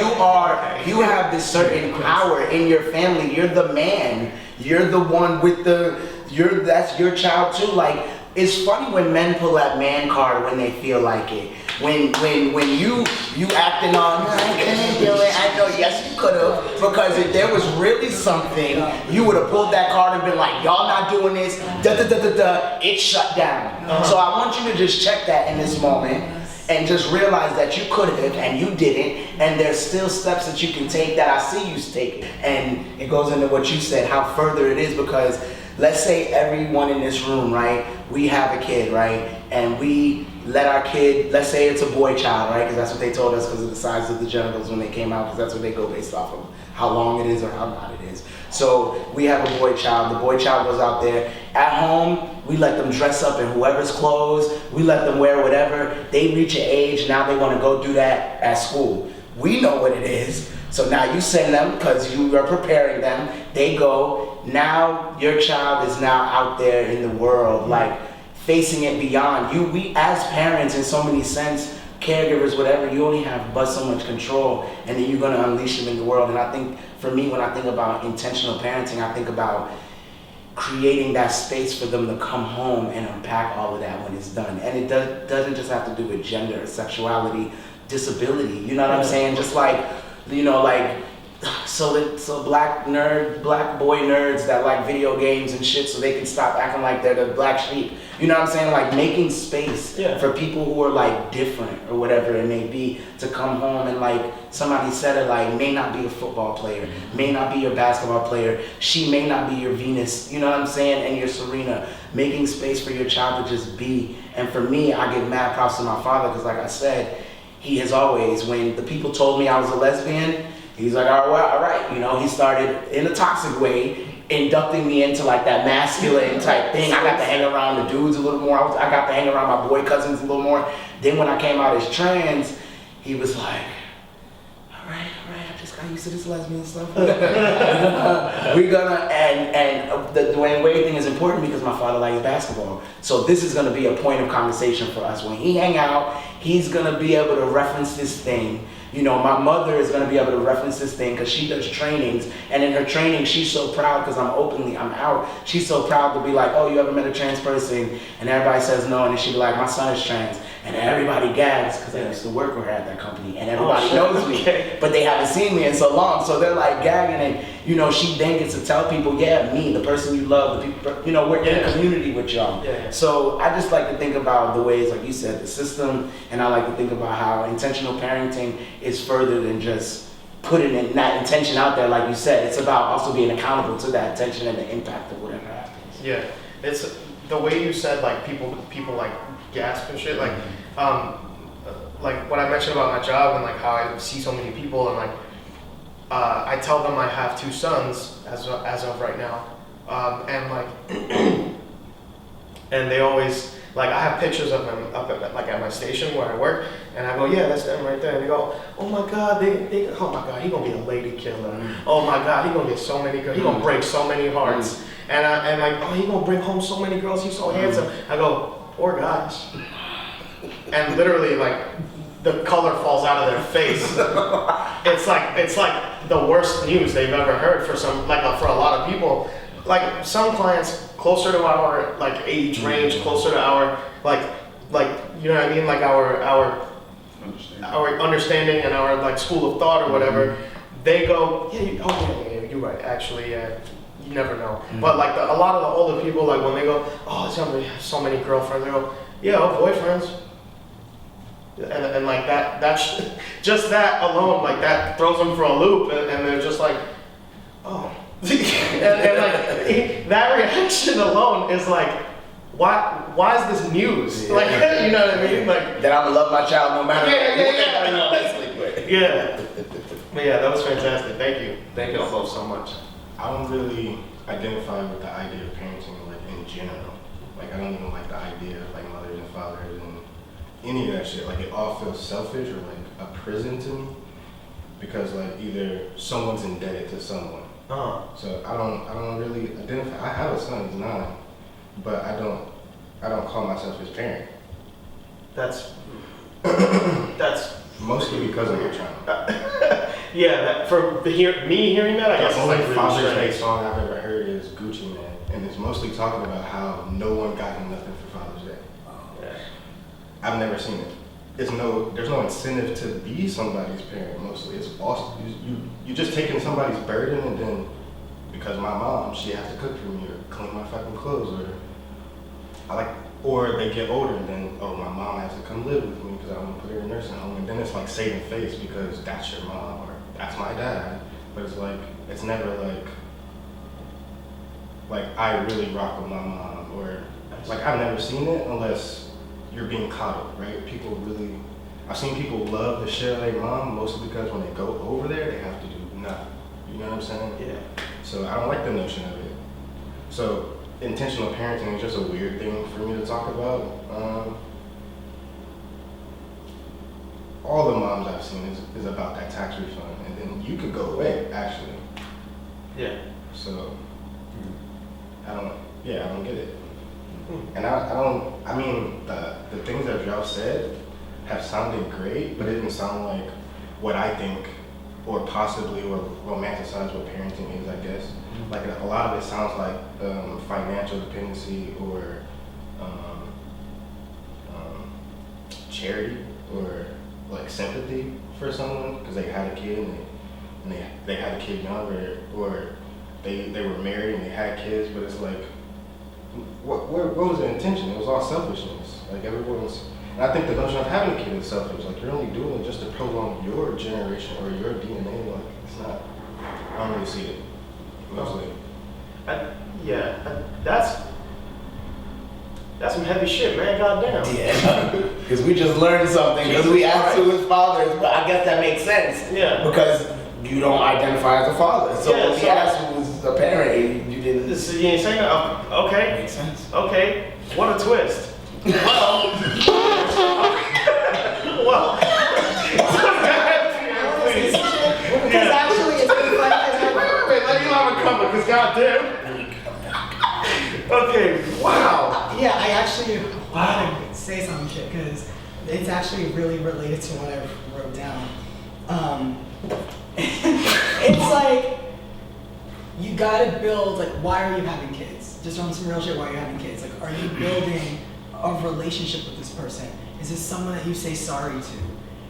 You have this certain power in your family. You're the man. You're the one with that's your child too. Like it's funny when men pull that man card when they feel like it. When you acting on, I couldn't do it. I know, yes you could have, because if there was really something, you would have pulled that card and been like, y'all not doing this, it's shut down. So I want you to just check that in this moment and just realize that you could have and you didn't, and there's still steps that you can take that I see you take. And it goes into what you said, how further it is, because let's say everyone in this room, right, we have a kid, right, and we let our kid, let's say it's a boy child, right, because that's what they told us because of the size of the genitals when they came out, because that's what they go based off of, how long it is or how not it is. So we have a boy child, the boy child goes out there. At home, we let them dress up in whoever's clothes, we let them wear whatever. They reach an age, now they want to go do that at school. We know what it is. So now you send them because you are preparing them. They go. Now your child is now out there in the world, like facing it beyond you. We as parents, in so many sense, caregivers, whatever, you only have but so much control, and then you're gonna unleash them in the world. And I think for me, when I think about intentional parenting, I think about creating that space for them to come home and unpack all of that when it's done. And it doesn't just have to do with gender, sexuality, disability. You know what I'm saying? Just like, you know, like, so black boy nerds that like video games and shit, so they can stop acting like they're the black sheep. You know what I'm saying? Like making space for people who are like different or whatever it may be to come home, and like somebody said it, like may not be a football player, may not be your basketball player, she may not be your Venus, you know what I'm saying, and your Serena. Making space for your child to just be. And for me, I give mad props to my father, because like I said, he has always, when the people told me I was a lesbian, he's like, all right, you know, he started in a toxic way, inducting me into like that masculine type thing. I got to hang around the dudes a little more. I got to hang around my boy cousins a little more. Then when I came out as trans, he was like, all right, I just got used to this lesbian stuff. We're gonna, and the Dwayne Wade thing is important because my father likes basketball. So this is gonna be a point of conversation for us. When he hang out, he's gonna be able to reference this thing. You know, my mother is going to be able to reference this thing because she does trainings, and in her training, she's so proud because I'm out. She's so proud to be like, oh, you ever met a trans person? And everybody says no, and then she'd be like, my son is trans. And everybody gags because I used to work with her at that company, and everybody knows me, but they haven't seen me in so long, so they're like gagging, and you know, she then gets to tell people, yeah, me, the person you love, the people, you know, we're in a community with y'all. So I just like to think about the ways, like you said, the system, and I like to think about how intentional parenting is further than just putting in that intention out there, like you said. It's about also being accountable to that intention and the impact of whatever happens. Yeah, it's the way you said, like people like gasp and shit, like what I mentioned about my job and like how I see so many people, and like I tell them I have 2 sons as of right now, and like and they always, like, I have pictures of them up at my station where I work, and I go, yeah, that's them right there. And they go, oh my God, oh my God, he gonna be a lady killer. Oh my God, he gonna get so many girls. He gonna break so many hearts. And like, oh, he gonna bring home so many girls. He's so handsome. I go, poor guys. And literally, like, the color falls out of their face. It's like the worst news they've ever heard for for a lot of people. Like some clients closer to our like age range, closer to our like you know what I mean, like our understanding and our like school of thought or whatever. They go, yeah, you're right. Actually, you never know. But like a lot of the older people, like when they go, oh, somebody has so many girlfriends, they go, yeah, boyfriends. And like that's just that alone, like that throws them for a loop, and they're just like, oh, and like that reaction alone is like, why is this news? Like, you know what I mean? Like that I'm gonna love my child no matter what. Yeah. But yeah, that was fantastic. Thank you. Thank you all both so much. I don't really identify with the idea of parenting like in general. Like I don't even like the idea of like mothers and fathers and any of that shit. Like it all feels selfish or like a prison to me, because like either someone's indebted to someone. So I don't really identify. I have a son, he's 9, but I don't call myself his parent. That's mostly because of your child. Yeah, for me hearing that, I guess the it's only like Father's Day song I've ever heard is Gucci Man, and it's mostly talking about how no one got him nothing for Father's Day. Yeah. I've never seen it. There's no incentive to be somebody's parent. Mostly, it's also you just taking somebody's burden, and then because my mom, she has to cook for me or clean my fucking clothes, or they get older and then my mom has to come live with me because I want to put her in a nursing home, and then it's like saving face because that's your mom or that's my dad. But it's like it's never like I really rock with my mom, or like I've never seen it unless you're being coddled, right? I've seen people love the shit out of their mom mostly because when they go over there, they have to do nothing. You know what I'm saying? Yeah. So I don't like the notion of it. So intentional parenting is just a weird thing for me to talk about. All the moms I've seen is about that tax refund, and then you could go away, actually. Yeah. So I don't get it. And I mean, the things that y'all said have sounded great, but it didn't sound like what I think or possibly or romanticize what parenting is, I guess. Like a lot of it sounds like financial dependency or charity or like sympathy for someone because they had a kid and they had a kid younger, or they were married and they had kids, but it's like, what was the intention? It was all selfishness. Like everyone's, and I think the notion of having a kid is selfish. Like you're only doing it just to prolong your generation or your DNA. Like it's not. I don't really see it. Mostly. That's some heavy shit, man. Goddamn. Yeah, because we just learned something. Because we asked who his father is, but I guess that makes sense. Yeah. Because you don't identify as a father. So Yeah, when we so- asked who was a parent, you didn't. So you ain't saying that? Okay. Makes sense. Okay. What a twist. Well. Please. Because actually it's really funny. Wait, let me have a cover, because goddamn. Okay, wow. Yeah, I actually want to say some shit because it's actually really related to what I wrote down. It's like, you gotta build, like, why are you having kids? Just on some real shit, why are you having kids? Like, are you building a relationship with this person? Is this someone that you say sorry to?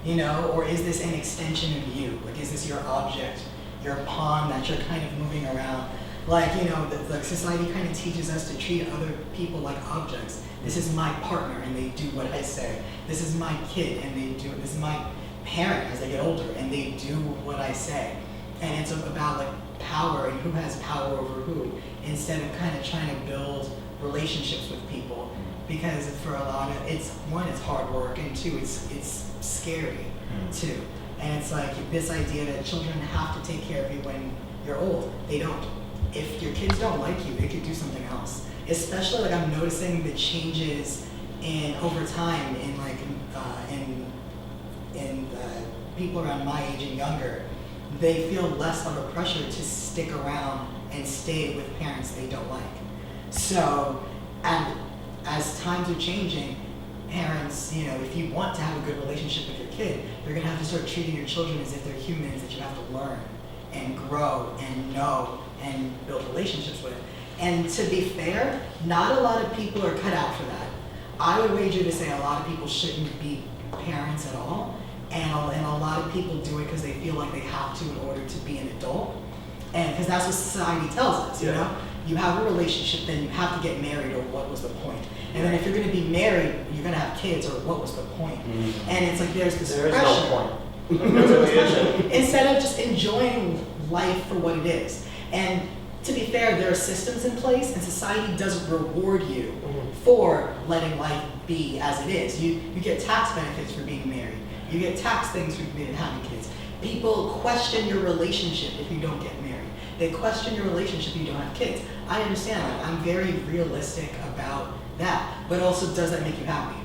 You know, or is this an extension of you? Like, is this your object, your pawn that you're kind of moving around? Like, you know, the society kind of teaches us to treat other people like objects. This is my partner, and they do what I say. This is my kid, and they do it. This is my parent as they get older, and they do what I say. And it's about like power and who has power over who, instead of kind of trying to build relationships with people. Because for a lot of it's hard work, and two, it's scary too. And it's like this idea that children have to take care of you when you're old. They don't. If your kids don't like you, they could do something else. Especially like I'm noticing the changes over time in like people around my age and younger. They feel less of a pressure to stick around and stay with parents they don't like. So, and as times are changing, parents, if you want to have a good relationship with your kid, you're gonna have to start treating your children as if they're humans that you have to learn and grow and know and build relationships with. And to be fair, not a lot of people are cut out for that. I would wager to say a lot of people shouldn't be parents at all, and a lot of people do it because they feel like they have to in order to be an adult, and because that's what society tells us, You have a relationship, then you have to get married, or what was the point? And then if you're going to be married, you're going to have kids, or what was the point? And it's like there's this There is pressure. no point. Instead of just enjoying life for what it is. And to be fair, there are systems in place, and society doesn't reward you for letting life be as it is. You get tax benefits for being married. You get tax things for having kids. People question your relationship if you don't get married. They question your relationship if you don't have kids. I understand that. I'm very realistic about that. But also, does that make you happy?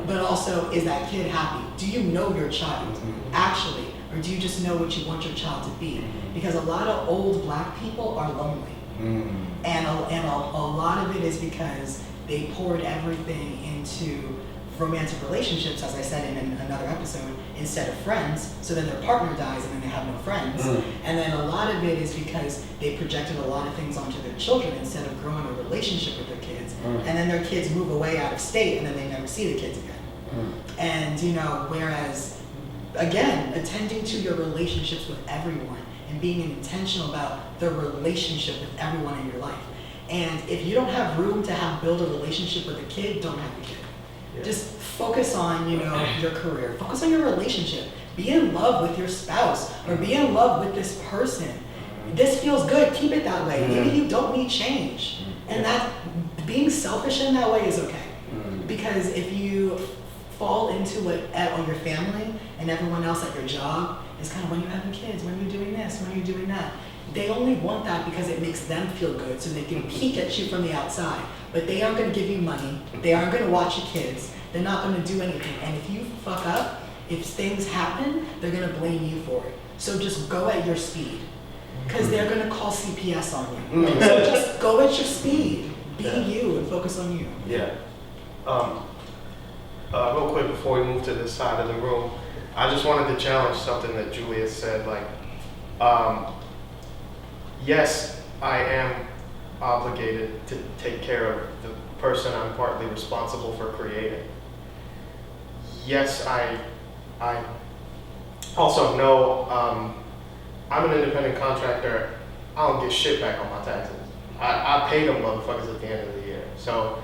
But also, is that kid happy? Do you know your child, actually? Or do you just know what you want your child to be? Because a lot of old Black people are lonely. And a lot of it is because they poured everything into romantic relationships, as I said in another episode, instead of friends. So then their partner dies and then they have no friends. And then a lot of it is because they projected a lot of things onto their children instead of growing a relationship with their kids. And then their kids move away out of state and then they never see the kids again. And whereas, again, attending to your relationships with everyone and being intentional about the relationship with everyone in your life. And if you don't have room to build a relationship with a kid, don't have a kid. Just focus on, your career. Focus on your relationship. Be in love with your spouse, or be in love with this person. This feels good. Keep it that way. Maybe you don't need change. And that being selfish in that way is okay. Because if you fall into it on your family and everyone else at your job is kind of, when you're having kids, when you're doing this, when you're doing that. They only want that because it makes them feel good, so they can peek at you from the outside. But they aren't going to give you money. They aren't going to watch your kids. They're not going to do anything. And if you fuck up, if things happen, they're going to blame you for it. So just go at your speed, because they're going to call CPS on you. So just go at your speed. Be you and focus on you. Yeah. Real quick before we move to this side of the room, I just wanted to challenge something that Julia said. Yes, I am obligated to take care of the person I'm partly responsible for creating. Yes, I also know I'm an independent contractor. I don't get shit back on my taxes. I pay them motherfuckers at the end of the year. So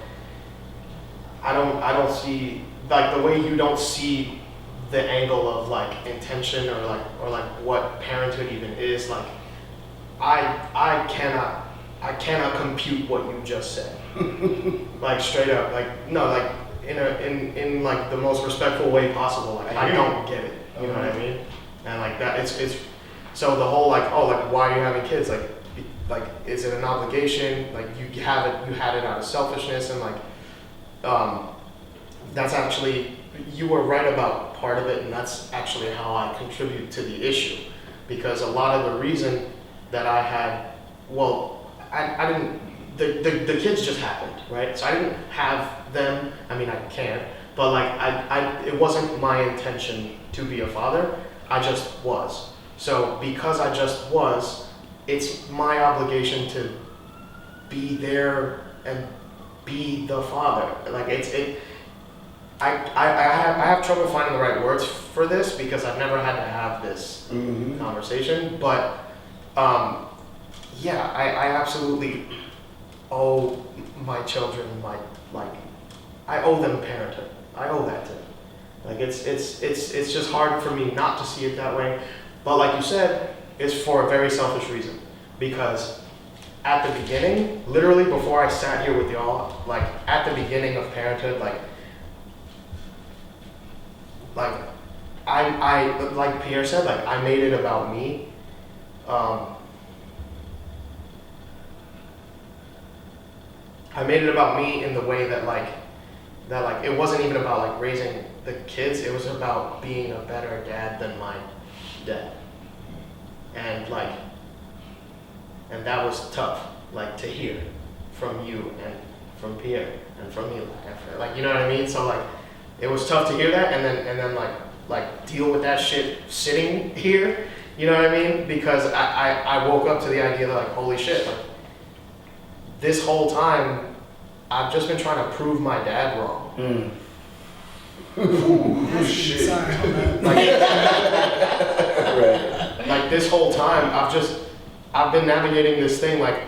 I don't see, like, the way you don't see the angle of intention or what parenthood even is. I cannot compute what you just said. Straight up, no, in the most respectful way possible. I don't get it. You know what I mean? And that, it's so the whole why are you having kids? Is it an obligation? You had it out of selfishness, and that's actually, you were right about part of it, and that's actually how I contribute to the issue, because a lot of the reason that I had, I didn't, the kids just happened, right? So I didn't have them. I mean, I can't, but it wasn't my intention to be a father. I just was. So because I just was, it's my obligation to be there and be the father. I have trouble finding the right words for this because I've never had to have this conversation, but I absolutely owe my children I owe them parenthood. I owe that to them. It's just hard for me not to see it that way. But like you said, it's for a very selfish reason. Because at the beginning, literally before I sat here with y'all, at the beginning of parenthood, I like Pierre said, I made it about me. I made it about me in the way that it wasn't even about raising the kids. It was about being a better dad than my dad, and that was tough, to hear from you and from Pierre and from Eli, you know what I mean. So it was tough to hear that, and then like deal with that shit sitting here. You know what I mean? Because I woke up to the idea that, like, holy shit, like, this whole time I've just been trying to prove my dad wrong. Shit. Sorry, hold on. Like this whole time I've been navigating this thing like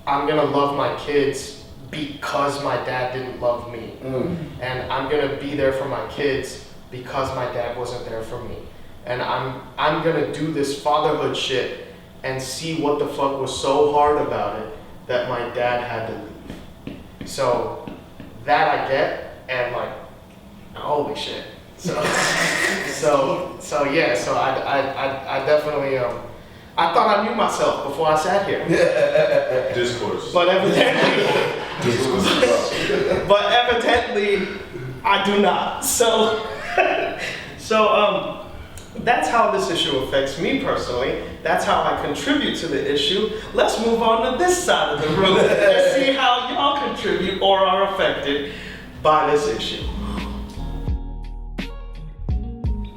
I'm gonna love my kids because my dad didn't love me. And I'm gonna be there for my kids because my dad wasn't there for me. And I'm gonna do this fatherhood shit and see what the fuck was so hard about it that my dad had to leave. So that I get, and like, holy shit. So yeah, so I definitely I thought I knew myself before I sat here. Discourse. But evidently I do not. So that's how this issue affects me personally. That's how I contribute to the issue. Let's move on to this side of the room. Let's see how y'all contribute or are affected by this issue.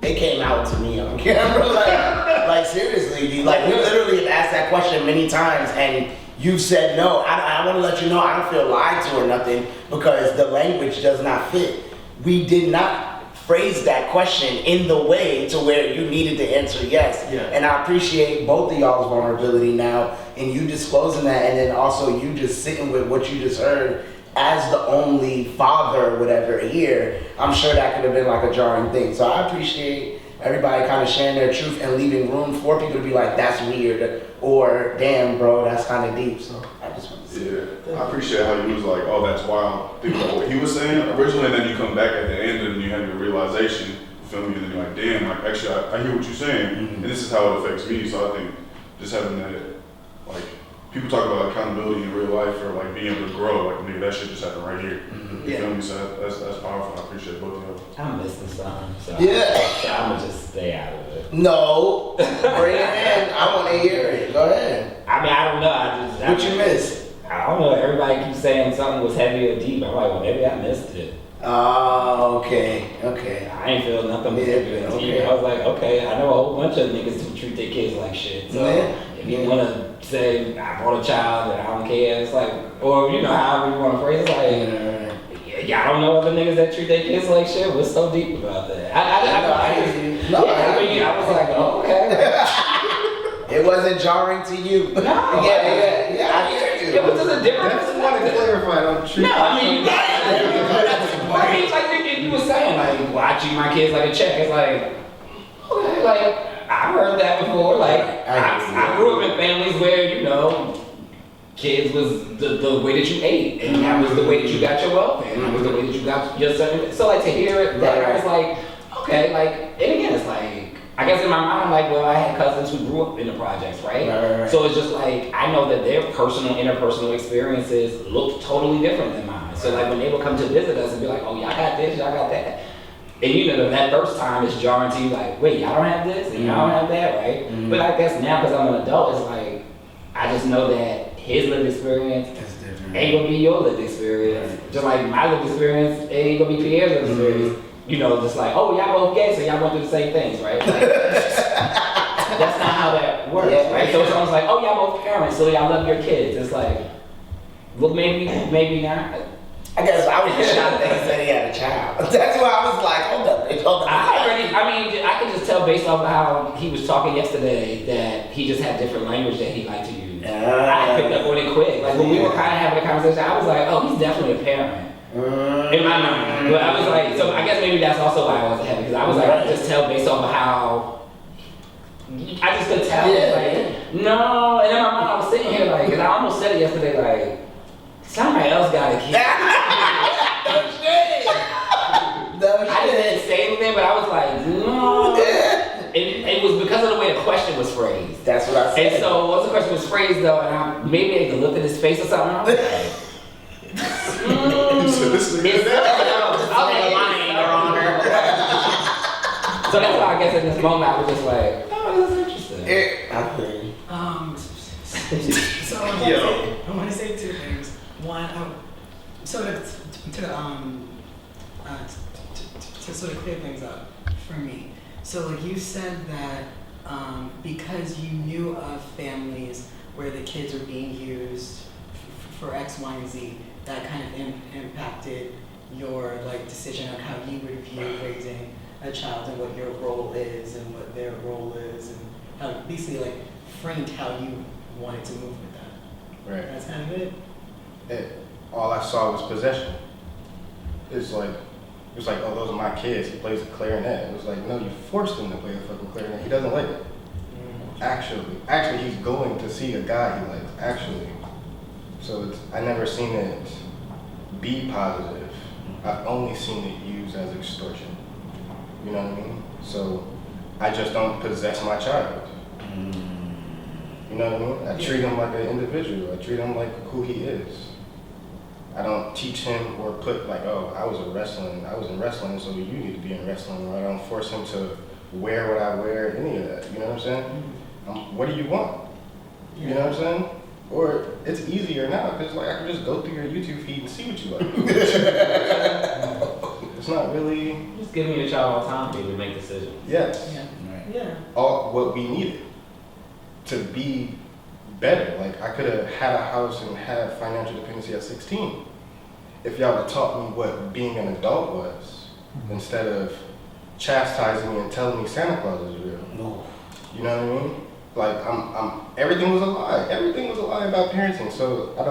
It came out to me on camera, like seriously, dude. Like we literally have asked that question many times, and you've said no. I want to let you know I don't feel lied to or nothing because the language does not fit. We did not phrase that question in the way to where you needed to answer yes. Yeah. And I appreciate both of y'all's vulnerability now, and you disclosing that, and then also you just sitting with what you just heard. As the only father or whatever here, I'm sure that could have been like a jarring thing. So I appreciate everybody kind of sharing their truth and leaving room for people to be like, that's weird, or damn, bro, that's kind of deep. So I just want to say I appreciate how you was like, oh, that's wild. Think about what he was saying originally, and then you come back at the end and you have your realization, you feel me, and then you're like, damn, like actually I hear what you're saying, and this is how it affects me. So I think just having that, like, people talk about accountability in real life or like being able to grow, like nigga, that shit just happened right here. You feel me? So that's powerful. I appreciate both of y'all. I'm missing something, so Yeah. I'm gonna just stay out of it. no, bring it in. I want to hear it. Go ahead. I mean, I don't know. What you missed? I don't know. Everybody keeps saying something was heavy or deep. I'm like, well, maybe I missed it. Oh, okay. I ain't feel nothing was Yeah, heavy or deep. okay. I was like, okay, I know a whole bunch of niggas who treat their kids like shit. So if you wanna say I brought a child and I don't care, it's like, or you know, however you wanna phrase it, like, yeah, I don't know other niggas that treat their kids like shit. What's so deep about that? I was like, oh, okay. It wasn't jarring to you. No. Yeah, I hear you. Yeah, but there's a difference. I just want to clarify. Don't treat. No, I mean, I mean, like you were saying, like watching my kids like a check. It's like, okay, like I've heard that before. Like I grew up in families where you know, kids was the way that you ate, and that was the way that you got your welfare, and that was the way that you got your son. So like to hear it, that I was like, okay, like, and again, it's like. I guess in my mind, like, well, I had cousins who grew up in the projects, right? Right. So it's just like, I know that their personal, interpersonal experiences look totally different than mine. So like when they would come to visit us and be like, oh, y'all got this, y'all got that. And you know, that first time it's jarring to you like, wait, y'all don't have this and y'all don't have that, right? But I guess now, because I'm an adult, it's like, I just know that his lived experience ain't gonna be your lived experience. Just like my lived experience ain't gonna be Pierre's lived experience. You know, just like, oh, y'all both gay, so y'all went through the same things, right? Like, that's not how that works, right? So it's almost like, oh, y'all both parents, so y'all love your kids. It's like, well, maybe not. I guess I was just shocked that he said he had a child. That's why I was like, hold up. I can just tell based off of how he was talking yesterday that he just had different language that he liked to use. I picked up on it quick. Like when we were kind of having a conversation, I was like, oh, he's definitely a parent. In my mind. But I was like, so I guess maybe that's also why I wasn't happy, because I was like, I could just tell based off of how, I just could tell, no, and in my mind I was sitting here like, because I almost said it yesterday, like, somebody else got a kid. I didn't say anything, but I was like, no. It was because of the way the question was phrased. That's what I said. And so once the question was phrased though, and I maybe I could look at his face or something, I was like, This is a good day. I'm lying, Your Honor. So that's why I guess in this moment I was just like, oh, this is interesting. So I want to say two things. One, so to sort of clear things up for me. So like you said that because you knew of families where the kids were being used for X, Y, and Z, that kind of impacted your like decision on how you would view raising a child and what your role is and what their role is and how basically like framed how you wanted to move with that. Right. That's kind of it. All I saw was possession. It's like, oh, those are my kids. He plays the clarinet. It was like, no, you forced him to play the fucking clarinet. He doesn't like it. Actually, he's going to see a guy he likes. Actually, so I never seen it be positive. I've only seen it used as extortion. You know what I mean? So I just don't possess my child. You know what I mean? I treat him like an individual. I treat him like who he is. I don't teach him or put like, oh, I was in wrestling, so you need to be in wrestling. Or I don't force him to wear what I wear, any of that. You know what I'm saying? What do you want? You know what I'm saying? Or it's easier now because like I can just go through your YouTube feed and see what you like. It's not really. Just giving your child autonomy to make decisions. Yes. Yeah. Right. Yeah. All what we needed to be better. Like I could have had a house and had financial dependency at 16 if y'all had taught me what being an adult was instead of chastising me and telling me Santa Claus is real. No. You know what I mean? Like everything was a lie. Everything was a lie about parenting. So I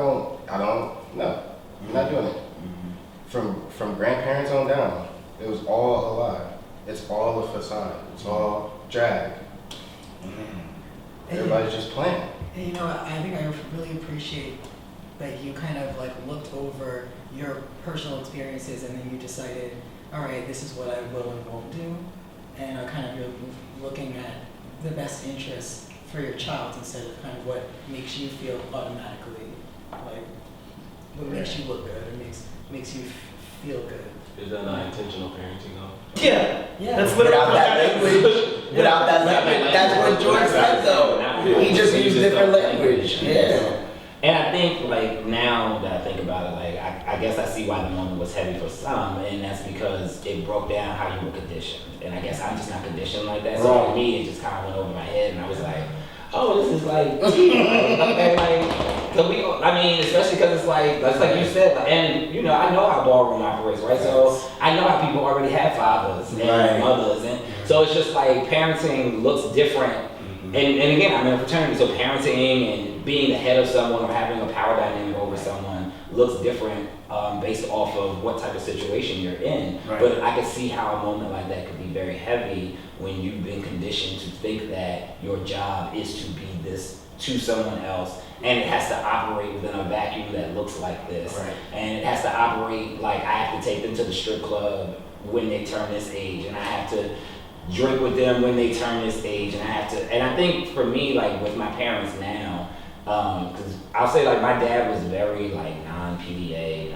don't no. I'm not doing it. From grandparents on down, it was all a lie. It's all a facade. It's all drag. Everybody's just playing. And you know, I think I really appreciate that you kind of like looked over your personal experiences and then you decided, all right, this is what I will and won't do, and are kind of you're looking at the best interests for your child instead of kind of what makes you feel automatically like what makes you look good or makes you feel good. Is that not intentional parenting though? Yeah. That's without that language. Without that language. That's what George said though. He just used different language. Yeah. And I think like now that I think about it, like I guess I see why the moment was heavy for some, and that's because it broke down how you were conditioned. And I guess I'm just not conditioned like that. So for me, it just kind of went over my head, and I was like, oh, this is like, okay, like, cause we, I mean, especially because it's like you said, and you know, I know how ballroom operates, right? So I know how people already have fathers and mothers, and so it's just like parenting looks different. And again, I'm in a fraternity, so parenting and being the head of someone or having a power dynamic over someone looks different based off of what type of situation you're in. Right. But I can see how a moment like that could be very heavy when you've been conditioned to think that your job is to be this to someone else, and it has to operate within a vacuum that looks like this. Right. And it has to operate like I have to take them to the strip club when they turn this age, and I have to drink with them when they turn this age, and I have to, and I think for me, like with my parents now, because I'll say like my dad was very like non-PDA,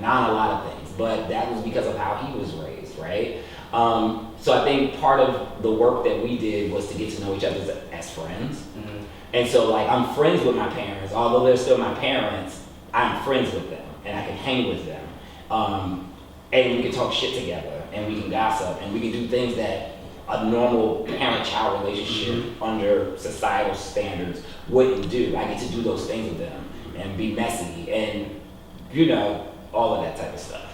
non a lot of things, but that was because of how he was raised, right? So I think part of the work that we did was to get to know each other as friends. And so like I'm friends with my parents, although they're still my parents, I'm friends with them and I can hang with them. And we can talk shit together and we can gossip and we can do things that a normal parent-child relationship under societal standards wouldn't do. I get to do those things with them and be messy and, you know, all of that type of stuff.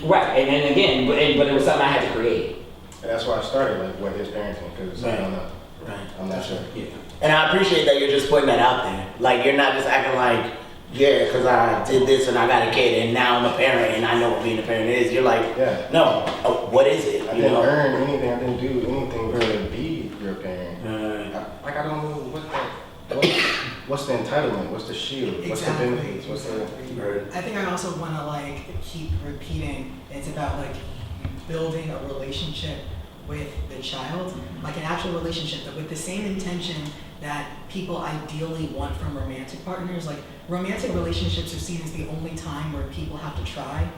Right, and then again, but it was something I had to create. And that's why I started, like, what is parenting, because I don't know. Right. I'm not sure. Yeah. And I appreciate that you're just putting that out there. Like, you're not just acting like, yeah, because I did this and I got a kid and now I'm a parent and I know what being a parent is. You're like, no, what is it? I didn't earn anything. I didn't do anything to be your parent. I don't know what's the entitlement, what's the shield, what's the benefits, what's the... I think I also want to like keep repeating, it's about like building a relationship with the child, like an actual relationship, but with the same intention that people ideally want from romantic partners. Like romantic relationships are seen as the only time where people have to try,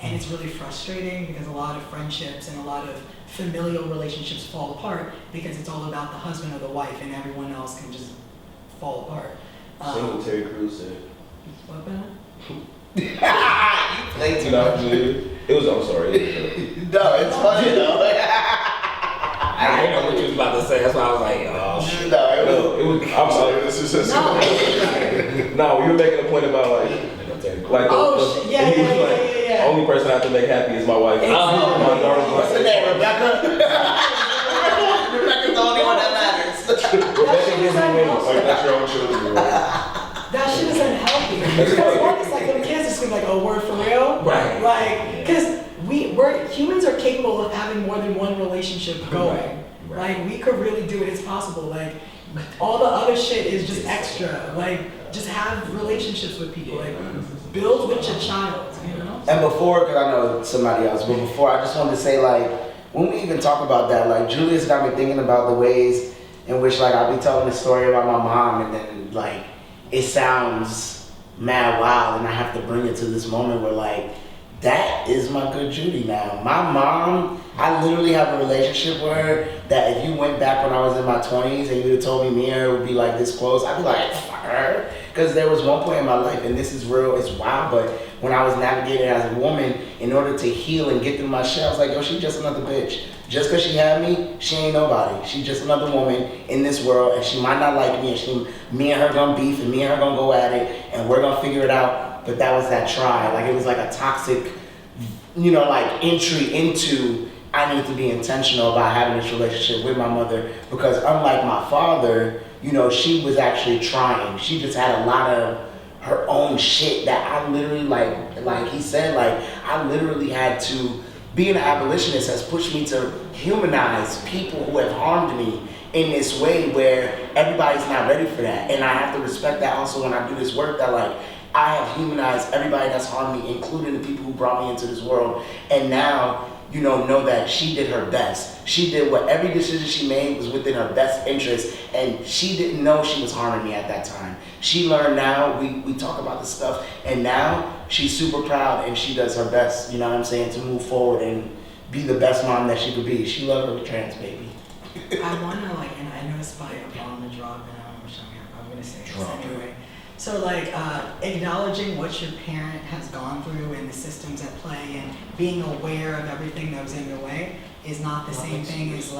and it's really frustrating because a lot of friendships and a lot of familial relationships fall apart because it's all about the husband or the wife and everyone else can just fall apart. Single Terry Crews said. What about? You play too much. It was, I'm sorry. No, it's funny though. I didn't know what you was about to say. That's why I was like, oh shit. No, It was, I'm sorry. This is No, you were making a point about like Oh, shit. Yeah, he was yeah, like, yeah, yeah. only person I have to make happy is my wife. My daughter's what's her name, Rebecca? Rebecca's the only one that matters. Rebecca gives me wings. like that's your own children. That shit is unhealthy. Because one is like, little kids just be like, oh, word for real? Right. Like, because humans are capable of having more than one relationship going. Right. Like, we could really do it. It's possible. Like, all the other shit is just extra. Like, just have relationships with people. Like, build with your child, you know? And before, because I know somebody else, but before, I just wanted to say, like, when we even talk about that, like, Julius got me thinking about the ways in which, like, I'll be telling a story about my mom, and then, like, it sounds mad wild, and I have to bring it to this moment where, like, that is my good Judy now. My mom, I literally have a relationship with her that if you went back when I was in my 20s and you would have told me and her would be like this close, I'd be like, fuck her. Because there was one point in my life, and this is real, it's wild, but when I was navigating as a woman, in order to heal and get through my shit, I was like, yo, she's just another bitch. Just because she had me, she ain't nobody. She's just another woman in this world, and she might not like me, and me and her gonna beef, and me and her gonna go at it, and we're gonna figure it out. But that was that try. Like, it was like a toxic, like, entry into, I need to be intentional about having this relationship with my mother, because unlike my father, she was actually trying. She just had a lot of her own shit that I literally, like he said, like, I literally had to, being an abolitionist has pushed me to humanize people who have harmed me in this way where everybody's not ready for that. And I have to respect that also when I do this work, that, like, I have humanized everybody that's harmed me, including the people who brought me into this world. And now, know that she did her best. She did what every decision she made was within her best interest, and she didn't know she was harming me at that time. She learned now, we talk about this stuff, and now she's super proud and she does her best, to move forward and be the best mom that she could be. She loved her trans baby. I want to, and I know it's by a bomb to drop, and I'm going to say this anyway. So, acknowledging what your parent has gone through and the systems at play and being aware of everything that was in your way is not the same thing as,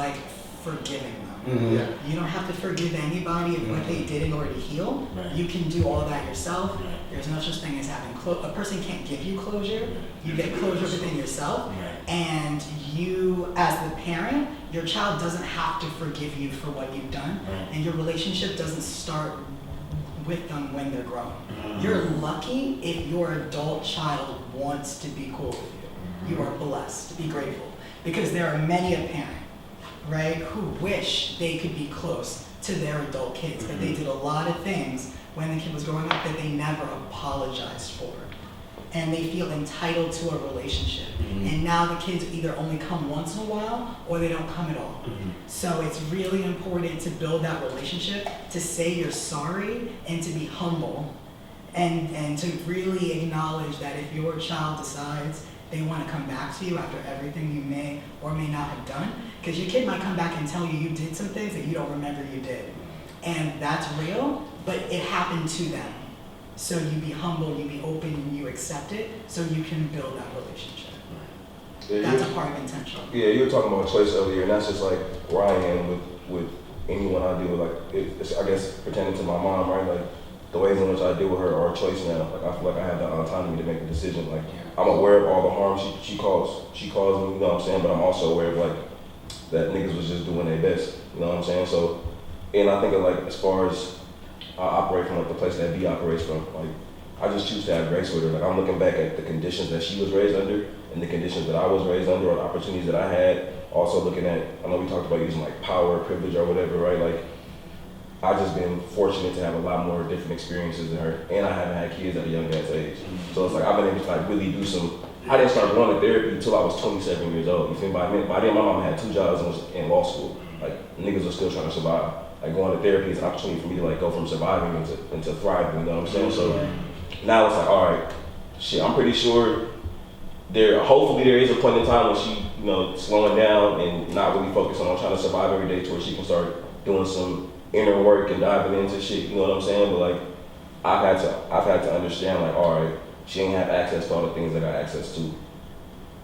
forgiving them. Mm-hmm. Yeah. You don't have to forgive anybody of what they did in order to heal. Right. You can do all that yourself. Right. There's no such thing as having a person can't give you closure. You get closure within yourself. Right. And you, as the parent, your child doesn't have to forgive you for what you've done. Right. And your relationship doesn't start with them when they're grown. Mm-hmm. You're lucky if your adult child wants to be cool with you. You are blessed. Be grateful. Because there are many a parent, right, who wish they could be close to their adult kids, but they did a lot of things when the kid was growing up that they never apologized for. And they feel entitled to a relationship. Mm-hmm. And now the kids either only come once in a while or they don't come at all. Mm-hmm. So it's really important to build that relationship, to say you're sorry, and to be humble, and to really acknowledge that if your child decides they want to come back to you after everything you may or may not have done, because your kid might come back and tell you did some things that you don't remember you did. And that's real, but it happened to them. So you be humble, you be open, and you accept it, so you can build that relationship. Yeah, That's a part of intention. Yeah, you were talking about choice earlier, and that's just like where I am with anyone I deal with. It's, I guess, pertaining to my mom, right? Like, the ways in which I deal with her are a choice now. Like, I feel like I have the autonomy to make a decision. Like, I'm aware of all the harm she caused me, you know what I'm saying? But I'm also aware of, that niggas was just doing their best, you know what I'm saying? So, and I think of, as far as I operate from, the place that B operates from, I just choose to have grace with her. I'm looking back at the conditions that she was raised under and the conditions that I was raised under, or the opportunities that I had. Also looking at, I know we talked about using power, privilege, or whatever, right? I've just been fortunate to have a lot more different experiences than her, and I haven't had kids at a young ass age. So it's I've been able to really do some. I didn't start going to therapy until I was 27 years old. You feel me? By then, my mom had 2 jobs and was in law school. Niggas were still trying to survive. Going to therapy is an opportunity for me to go from surviving into thriving. You know what I'm saying? So now it's all right, shit. I'm pretty sure hopefully there is a point in time when she, slowing down and not really focusing on trying to survive every day, to where she can start doing some inner work and diving into shit, you know what I'm saying? But I've had to understand, all right, she ain't have access to all the things that I got access to.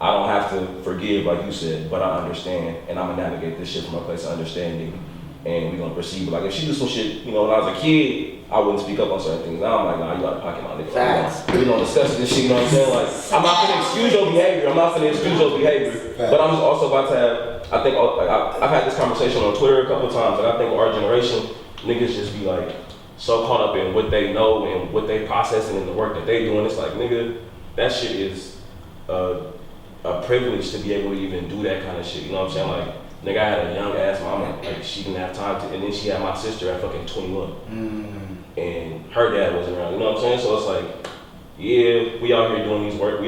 I don't have to forgive, like you said, but I understand, and I'm gonna navigate this shit from a place of understanding, and we gonna proceed. But like, if she do some shit, you know, when I was a kid, I wouldn't speak up on certain things. Now I'm like, nah, you out of pocket, my nigga. Facts. We gonna discuss this shit, you know what I'm saying? Like, I'm not gonna excuse your behavior. I'm not gonna excuse your behavior. But I'm just also about to have, I think, like, I've had this conversation on Twitter a couple of times. Like, I think our generation, niggas just be like, so caught up in what they know and what they processing and the work that they doing. It's like, nigga, that shit is a privilege to be able to even do that kind of shit. You know what I'm saying? Like, nigga, I had a young ass mama, like she didn't have time to, and then she had my sister at fucking 21. And her dad wasn't around, you know what I'm saying? So it's like, yeah, we out here doing this work, we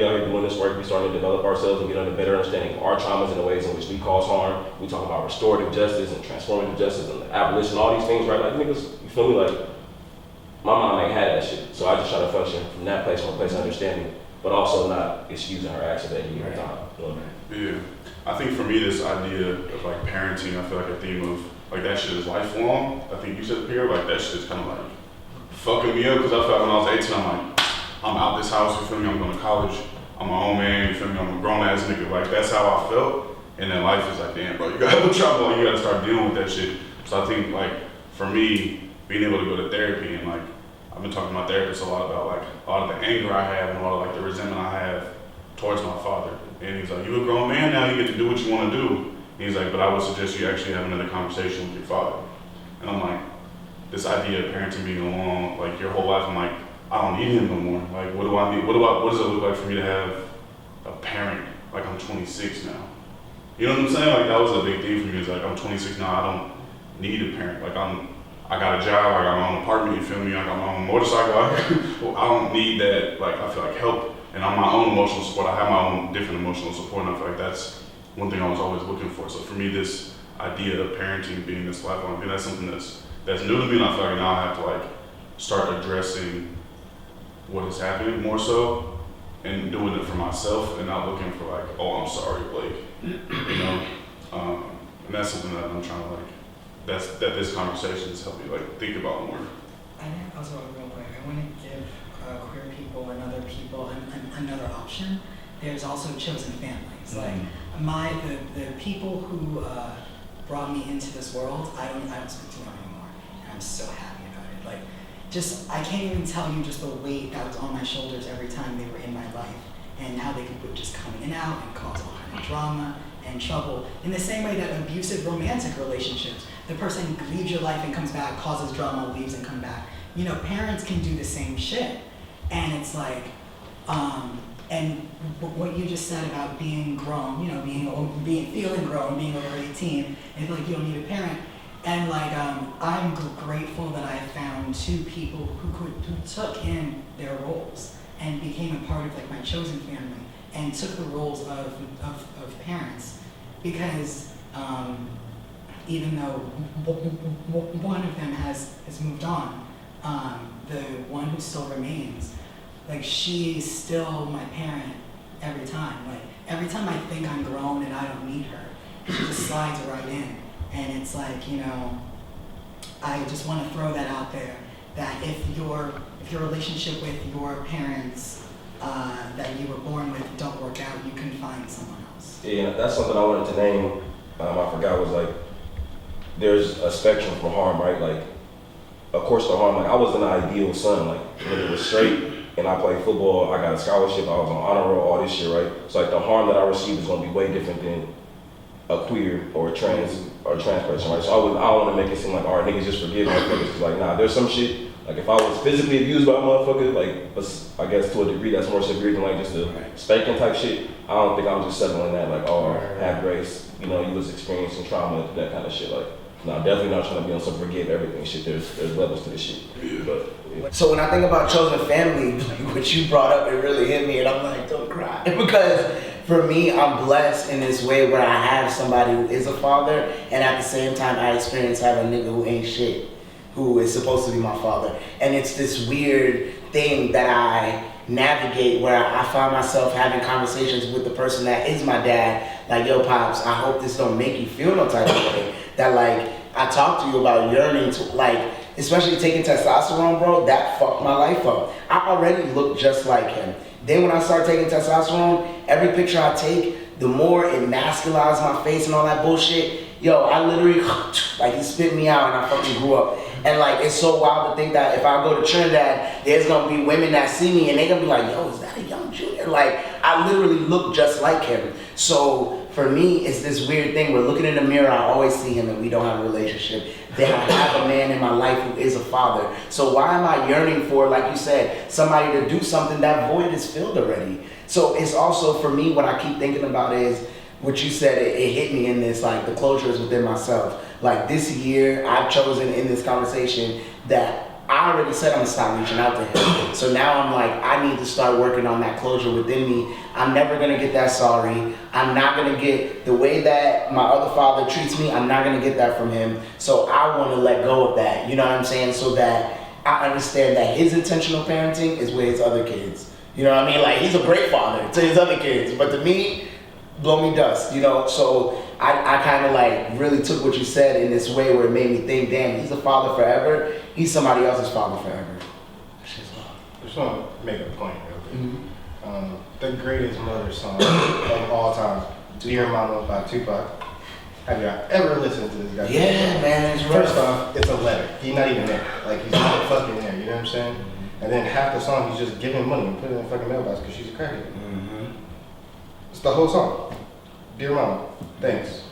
starting to develop ourselves and get a better understanding of our traumas and the ways in which we cause harm. We talk about restorative justice and transformative justice and abolition, all these things, right? Like, niggas, you feel me? Like, my mom ain't had that shit, so I just try to function from that place, from a place of understanding, but also not excusing her actions at any given time. You know? Yeah, I think for me, this idea of like parenting, I feel like a theme of like that shit is lifelong. I think you said here, like that shit is kind of like fucking me up because I felt like when I was 18, I'm like, I'm out this house, you feel me? I'm going to college, I'm my own man, you feel me? I'm a grown ass nigga. Like that's how I felt, and then life is like, damn, bro, you got to trauma, you got to start dealing with that shit. So I think like for me, being able to go to therapy and like I've been talking to my therapist a lot about like a lot of the anger I have and a lot of like the resentment I have towards my father. And he's like, you a grown man now, you get to do what you want to do. And he's like, but I would suggest you actually have another conversation with your father. And I'm like, this idea of parenting being along like your whole life, I'm like, I don't need him no more. Like, what do I need? What does it look like for me to have a parent? Like I'm 26 now. You know what I'm saying? Like that was a big thing for me. It's like I'm 26 now. I don't need a parent. Like I got a job. I got my own apartment. You feel me? I got my own motorcycle. I don't need that. Like I feel like help, and I'm my own emotional support. I have my own different emotional support, and I feel like that's one thing I was always looking for. So for me, this idea of parenting being this lifelong thing, that's something that's new to me, and I feel like now I have to like start addressing what is happening more so, and doing it for myself, and not looking for like, oh, I'm sorry, Blake. You know, and that's something that I'm trying to like. That this conversation has helped me like think about more. I think also real quick, I want to give queer people and other people another option. There's also chosen families. Like the people who brought me into this world, I don't speak to them anymore, and I'm so happy about it. Like, just I can't even tell you just the weight that was on my shoulders every time they were in my life, and how they could just come in and out and cause all kind of drama and trouble. In the same way that abusive romantic relationships, the person leaves your life and comes back, causes drama, leaves and come back. You know, parents can do the same shit. And it's like, and what you just said about being grown, you know, feeling grown, being over 18, and like you don't need a parent. And like, I'm grateful that I found two people who took in their roles and became a part of like my chosen family and took the roles of parents, because even though one of them has moved on, the one who still remains, like she's still my parent every time. Like every time I think I'm grown and I don't need her, she just slides right in. And it's like, you know, I just want to throw that out there, that if your relationship with your parents that you were born with don't work out, you can find someone else. Yeah, that's something I wanted to name. I forgot, was like, there's a spectrum for harm, right? Like, of course the harm, like I was an ideal son, like when it was straight and I played football, I got a scholarship, I was on honor roll, all this shit, right? So like the harm that I received is gonna be way different than a queer or a trans person, right? So I don't want to make it seem like, all right, niggas just forgive motherfuckers. Cause like, nah, there's some shit, like if I was physically abused by a motherfucker, like, I guess to a degree that's more severe than like just a spanking type shit, I don't think I'm just settling that, like, oh, have grace, you know, you was experiencing trauma, that kind of shit. Like, no, definitely not trying to be on some forgive everything shit. There's levels to this shit. But, yeah. So when I think about chosen family, what you brought up, it really hit me, and I'm like, don't cry. Because for me, I'm blessed in this way where I have somebody who is a father, and at the same time, I experience having a nigga who ain't shit, who is supposed to be my father. And it's this weird thing that I navigate where I find myself having conversations with the person that is my dad, like, yo, Pops, I hope this don't make you feel no type of way. That, like, I talk to you about yearning to, like, especially taking testosterone, bro, that fucked my life up. I already looked just like him. Then when I started taking testosterone, every picture I take, the more it masculized my face and all that bullshit. Yo, I literally, like, he spit me out and I fucking grew up. And like, it's so wild to think that if I go to Trinidad, there's gonna be women that see me and they gonna be like, yo, is that a young junior? Like, I literally look just like him. So for me, it's this weird thing. We're looking in the mirror, I always see him and we don't have a relationship. Then I have a man in my life who is a father. So why am I yearning for, like you said, somebody to do something? That void is filled already. So it's also, for me, what I keep thinking about is, what you said, it hit me in this, like, the closure is within myself. Like, this year, I've chosen in this conversation that I already said I'm gonna stop reaching out to him. So now I'm like, I need to start working on that closure within me. I'm never gonna get that sorry. I'm not gonna get the way that my other father treats me, I'm not gonna get that from him. So I wanna let go of that, you know what I'm saying? So that I understand that his intentional parenting is with his other kids. You know what I mean? Like, he's a great father to his other kids, but to me, blow me dust, you know? So I kind of like really took what you said in this way where it made me think, damn, he's a father forever. He's somebody else's father forever. I just want to make a point real quick. The greatest mother song of all time, Dear Mama by Tupac. Have you ever listened to this guy? Yeah, man, it's First off, it's a letter. He's not even there. Like, he's not fucking there, you know what I'm saying? And then half the song, he's just giving money and putting it in the fucking mailbox because she's a crackhead. It's the whole song. Dear Mama, thanks.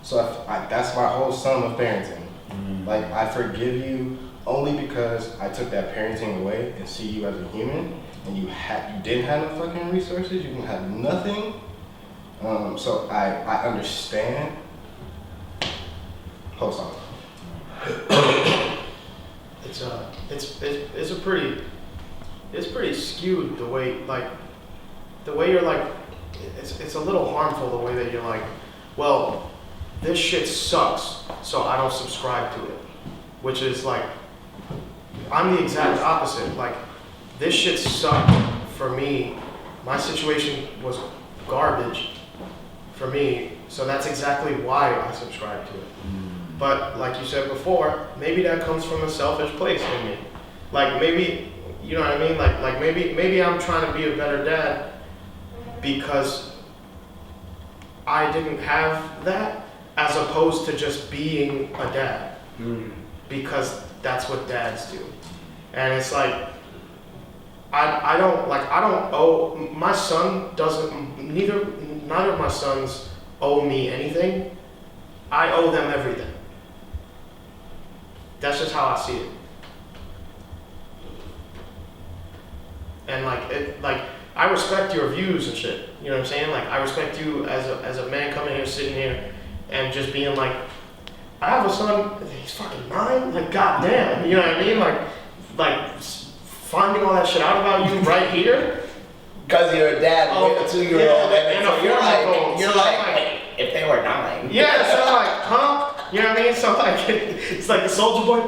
So that's my whole sum of parenting. Like, I forgive you only because I took that parenting away and see you as a human, and you didn't have no fucking resources, you didn't have nothing. So I understand. Whole song. It's pretty skewed the way you're like, it's a little harmful the way that you're like, well, this shit sucks, so I don't subscribe to it. Which is like, I'm the exact opposite. Like, this shit sucked for me. My situation was garbage for me, so that's exactly why I subscribe to it. But like you said before, maybe that comes from a selfish place in me. Like, maybe, you know what I mean? Like maybe I'm trying to be a better dad because I didn't have that, as opposed to just being a dad. Because that's what dads do. And it's like, I don't owe, my son doesn't, neither of my sons owe me anything. I owe them everything. That's just how I see it. And I respect your views and shit. You know what I'm saying? Like, I respect you as a man coming here, sitting here, and just being like, I have a son, he's fucking 9? Like, goddamn, you know what I mean? Like finding all that shit out about you right here. Because you're a dad with a 2-year-old, and so a 4-year-old. you're like, wait, if they were 9. Yeah, so I'm like, huh? You know what I mean? So like, it's like the soldier boy,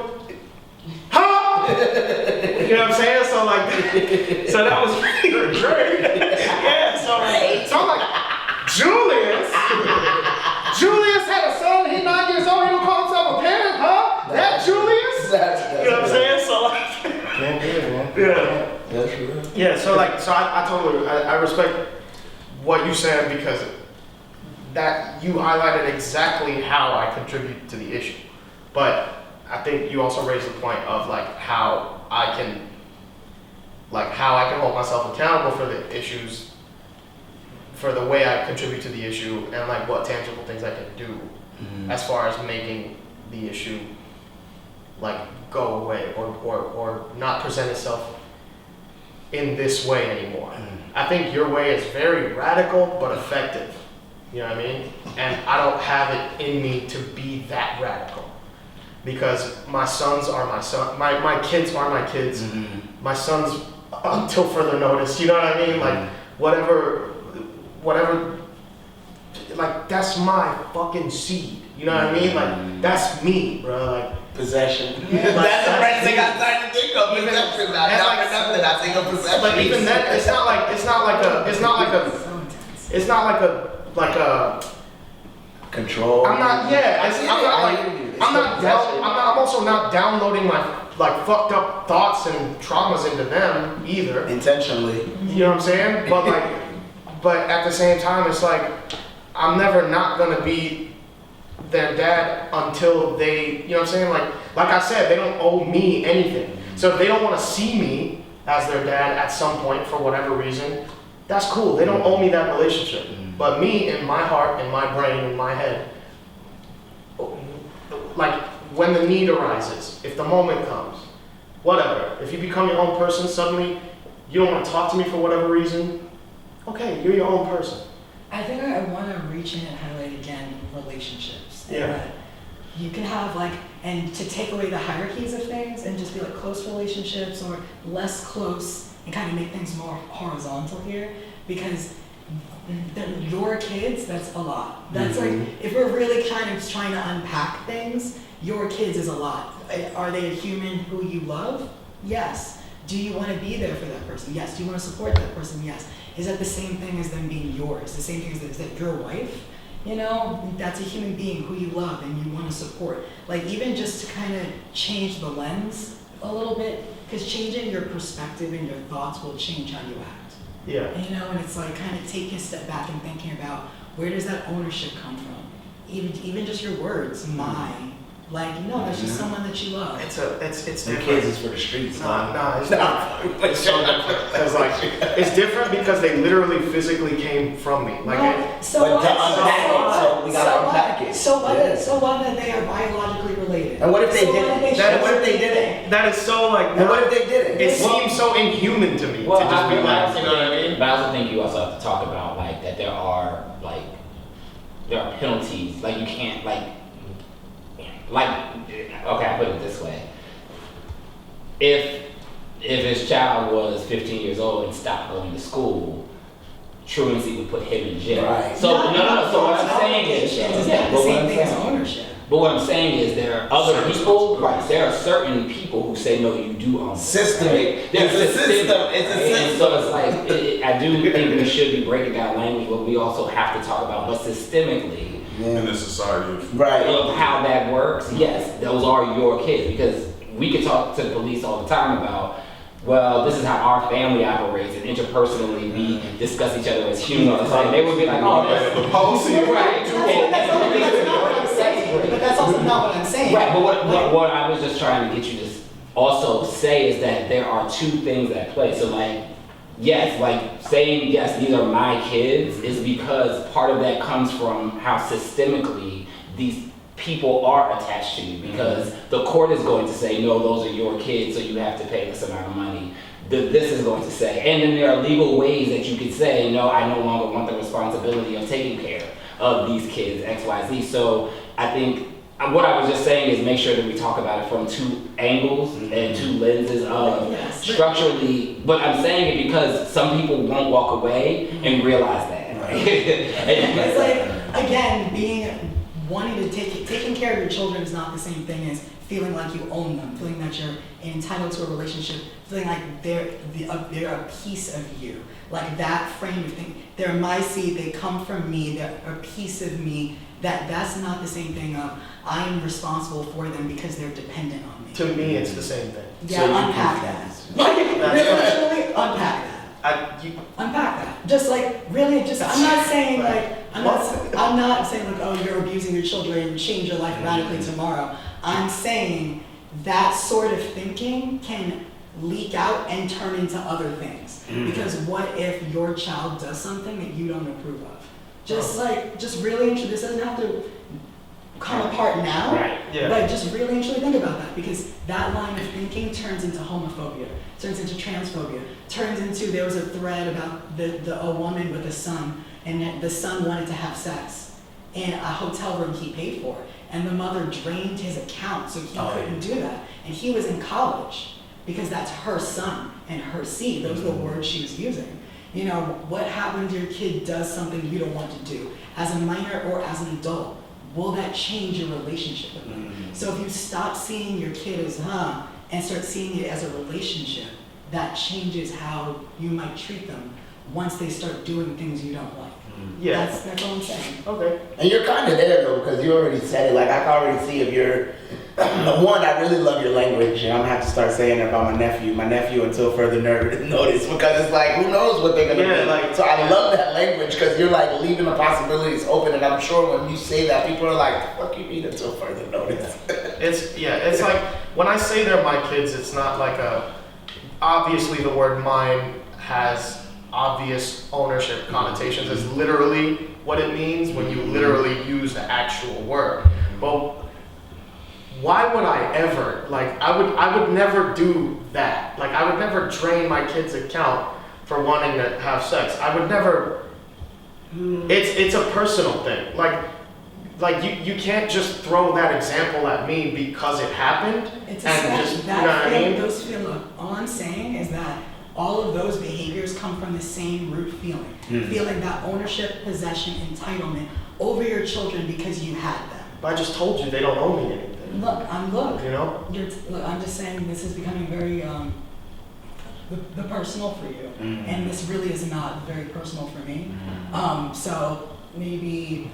huh? You know what I'm saying? So like, so that was great. Yeah, so I'm like, Julius had a son, he's 9 years old, he don't call himself a parent, huh? That Julius? You know what I'm saying? So like, Can't do it, man. yeah. That's real. Yeah, so like, I totally, I respect what you said, because that you highlighted exactly how I contribute to the issue. But I think you also raised the point of like how I can hold myself accountable for the issues, for the way I contribute to the issue, and like what tangible things I can do as far as making the issue like go away or not present itself in this way anymore. I think your way is very radical but effective. You know what I mean? And I don't have it in me to be that radical, because my sons are my son. My kids are my kids. My sons until further notice. You know what I mean? Like whatever. Like, that's my fucking seed. You know what I mean? Like, that's me, bro. Like, Possession. Yeah, That's the first thing I started to think of. Even- Possession. and Not like- for nothing. I think of possession. but even then, it's not like a So intense. it's not like a control. I'm not. Yeah, I'm also not downloading my like fucked up thoughts and traumas into them either. Intentionally. You know what I'm saying? But like, but at the same time, it's like I'm never not gonna be their dad until they. You know what I'm saying? Like I said, they don't owe me anything. So if they don't want to see me as their dad at some point for whatever reason, that's cool. They don't owe me that relationship. But me, in my heart, in my brain, in my head, like when the need arises, if the moment comes, whatever. If you become your own person, suddenly you don't want to talk to me for whatever reason, okay, you're your own person. I think I want to reach in and highlight again relationships. And Yeah. that you can have like, and to take away the hierarchies of things and just be like close relationships or less close and kind of make things more horizontal here, because your kids, that's a lot. That's like, if we're really kind of trying to unpack things, your kids is a lot. Are they a human who you love? Yes. Do you want to be there for that person? Yes. Do you want to support that person? Yes. Is that the same thing as them being yours? The same thing as that, is that your wife? You know, that's a human being who you love and you want to support. Like even just to kind of change the lens a little bit, because changing your perspective and your thoughts will change how you act. Yeah. And, you know, and it's like kind of taking a step back and thinking about where does that ownership come from? Even just your words, mine. Like, no, that's just someone that you love. It's The different. kids is for the streets. Nah, it's not. It's so different. 'Cause, like, it's different because they literally physically came from me. Like, But to unpack it, so we gotta unpack it. So what? Yeah. So what that they are biologically related? And what if they So didn't? they And what should if they be didn't? that is so like. And what if they didn't? It seems so inhuman to me to just be like, you know what I mean? But I also think you also have to talk about like that there are penalties. Like you can't okay, I put it this way. If his child was 15 years old and stopped going to school, truancy would put him in jail. Right. So no. So what I'm saying is, It's not the same thing as ownership. But what I'm saying is there are other people, right? There are certain people who say no, you do own this, System. right? There's It's a system. It's a right? And system. so it's like I do think we should be breaking down language, but we also have to talk about, but systemically, In this society, Right. of how that works. Yes, those are your kids, because we can talk to the police all the time about, well, this is how our family operates, and interpersonally we discuss each other as humans. And they would be like, oh, that's the policy. right. That's not what I'm saying. But that's also not what I'm saying. Right, but what I was just trying to get you to also say is that there are two things at play. So like, yes, like saying, yes, these are my kids is because part of that comes from how systemically these people are attached to you, because the court is going to say, no, those are your kids, so you have to pay this amount of money. This is going to say, and then there are legal ways that you could say, no, I no longer want the responsibility of taking care of these kids, X, Y, Z. So I think what I was just saying is make sure that we talk about it from two angles and two lenses of structurally, but I'm saying it because some people won't walk away and realize that. Right? It's like, again, wanting to taking care of your children is not the same thing as feeling like you own them, feeling that you're entitled to a relationship, feeling like they're a piece of you. Like that frame of thing, they're my seed, they come from me, they're a piece of me. That's not the same thing of I am responsible for them because they're dependent on me. To me, it's the same thing. Yeah, So you unpack that. Like, really, unpack that. Unpack that. Just like, really, just, I'm not saying like, I'm not saying like, oh, you're abusing your children, change your life radically tomorrow. I'm saying that sort of thinking can leak out and turn into other things. Because what if your child does something that you don't approve of? Just really, this doesn't have to come apart now, Right, yeah. but just really and truly think about that, because that line of thinking turns into homophobia, turns into transphobia, turns into, there was a thread about a woman with a son, and the son wanted to have sex in a hotel room he paid for, and the mother drained his account so he couldn't do that, and he was in college, because that's her son and her seed. Those are the words she was using. You know, what happens if your kid does something you don't want to do, as a minor or as an adult? Will that change your relationship with them? So if you stop seeing your kid as and start seeing it as a relationship, that changes how you might treat them once they start doing things you don't like. Yeah. That's all I'm saying. Okay. And you're kind of there though, because you already said it. Like I can already see if you're. One, I really love your language, and I'm gonna have to start saying it about my nephew. My nephew, until further notice, because it's like who knows what they're gonna do. Like, so I love that language because you're like leaving the possibilities open, and I'm sure when you say that, people are like, "Fuck you mean until further notice?" It's like when I say they're my kids, it's not like a. Obviously, the word "mine" has obvious ownership connotations. It's literally what it means when you literally use the actual word. But why would I ever, like, I would never do that. Like, I would never drain my kid's account for wanting to have sex. I would never, it's a personal thing. Like you can't just throw that example at me because it happened. It's and a just, you know that what I feeling, mean? those feelings, all I'm saying is that all of those behaviors come from the same root feeling. Feeling that ownership, possession, entitlement over your children because you had them. But I just told you they don't owe me anything. Look, You know? look, I'm just saying this is becoming very the personal for you, and this really is not very personal for me. So maybe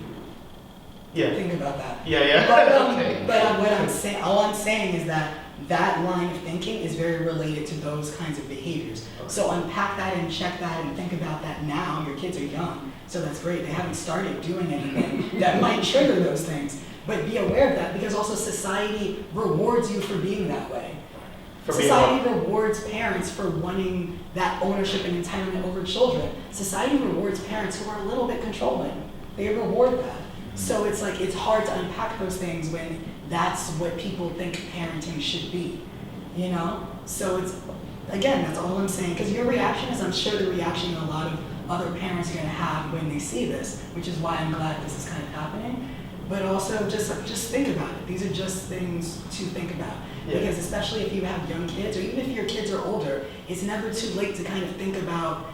think about that. Yeah. But what I'm saying, all I'm saying is that line of thinking is very related to those kinds of behaviors. So unpack that and check that and think about that now. Your kids are young, so that's great. They haven't started doing anything that might trigger those things. But be aware of that, because also society rewards you for being that way. Society rewards parents for wanting that ownership and entitlement over children. Society rewards parents who are a little bit controlling. They reward that. So it's like, it's hard to unpack those things when that's what people think parenting should be, you know? So it's, again, that's all I'm saying, because your reaction is, I'm sure, the reaction a lot of other parents are gonna have when they see this, which is why I'm glad this is kind of happening. But also just think about it. These are just things to think about. Because especially if you have young kids, or even if your kids are older, it's never too late to kind of think about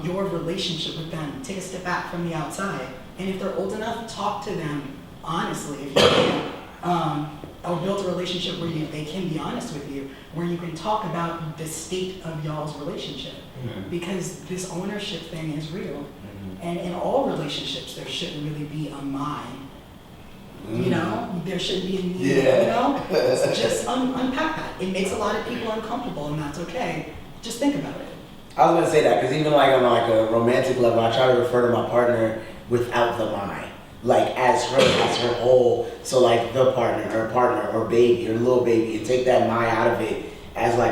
your relationship with them. Take a step back from the outside. And if they're old enough, talk to them honestly. If you can, or build a relationship where they can be honest with you, where you can talk about the state of y'all's relationship. Because this ownership thing is real. And in all relationships, there shouldn't really be a mine. You know, there should be a need, you know? So just unpack that. It makes a lot of people uncomfortable, and that's okay. Just think about it. I was gonna say that because even like on like a romantic level, I try to refer to my partner without the "my," like as her whole. So like the partner or baby or little baby, and take that "my" out of it as like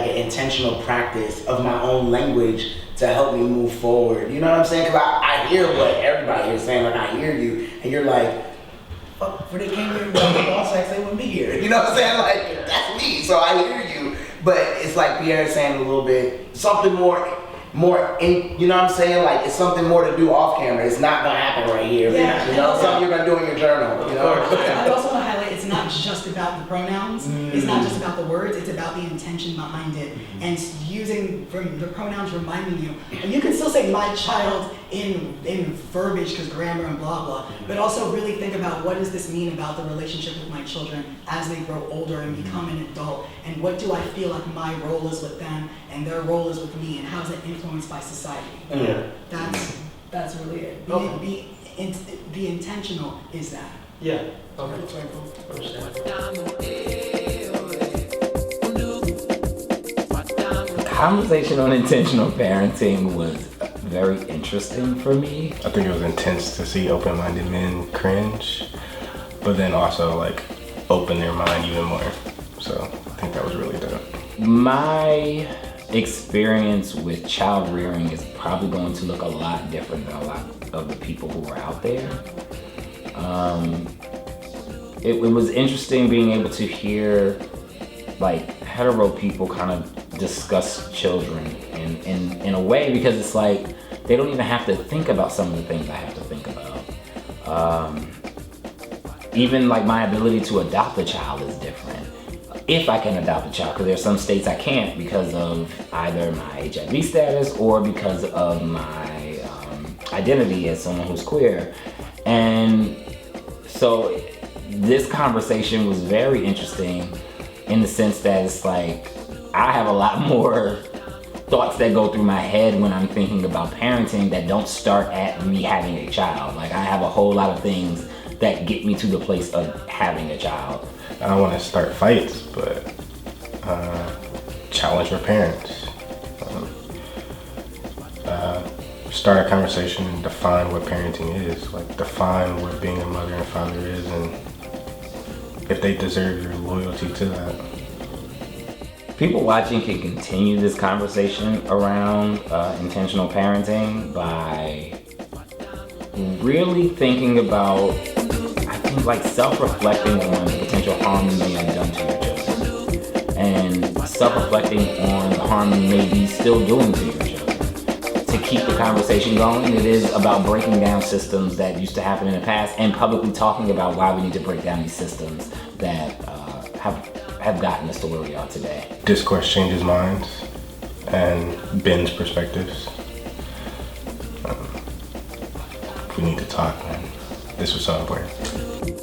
an intentional practice of my own language to help me move forward. You know what I'm saying? Because I hear what everybody here is saying. Like I hear you, and you're like, fuck, if they came here with all sex, they wouldn't be here. You know what I'm saying? Like, that's me. So I hear you. But it's like Pierre saying a little bit, something more in, you know what I'm saying? Like, it's something more to do off camera. It's not going to happen right here. Yeah, you know, something you're going to do in your journal. You know? I also want to highlight, it's not just about the pronouns. It's not just about the words. It's about the intention behind it. And using the pronouns reminding you. And you can still say "my child" in verbiage because grammar and blah, blah. But also really think about, what does this mean about the relationship with my children as they grow older and become an adult? And what do I feel like my role is with them and their role is with me? And how is it influenced by society? That's really it. The intentional is that. Yeah. Okay. Conversation on intentional parenting was very interesting for me. I think it was intense to see open-minded men cringe, but then also like open their mind even more. So I think that was really dope. My experience with child rearing is probably going to look a lot different than a lot of the people who are out there. It was interesting being able to hear like hetero people kind of discuss children in a way, because it's like they don't even have to think about some of the things I have to think about. Even like my ability to adopt a child is different. If I can adopt a child, because there's some states I can't because of either my HIV status or because of my identity as someone who's queer. And so this conversation was very interesting in the sense that it's like I have a lot more thoughts that go through my head when I'm thinking about parenting that don't start at me having a child. Like I have a whole lot of things that get me to the place of having a child. I don't want to start fights, but challenge your parents. Start a conversation and define what parenting is. Like define what being a mother and father is, and if they deserve your loyalty to that. People watching can continue this conversation around intentional parenting by really thinking about, I think, like self-reflecting on the potential harm you may have done to your children, and self-reflecting on the harm you may be still doing to your children. To keep the conversation going, it is about breaking down systems that used to happen in the past and publicly talking about why we need to break down these systems that have gotten us to where we are today. Discourse changes minds and bends perspectives. We need to talk, man. This was so important.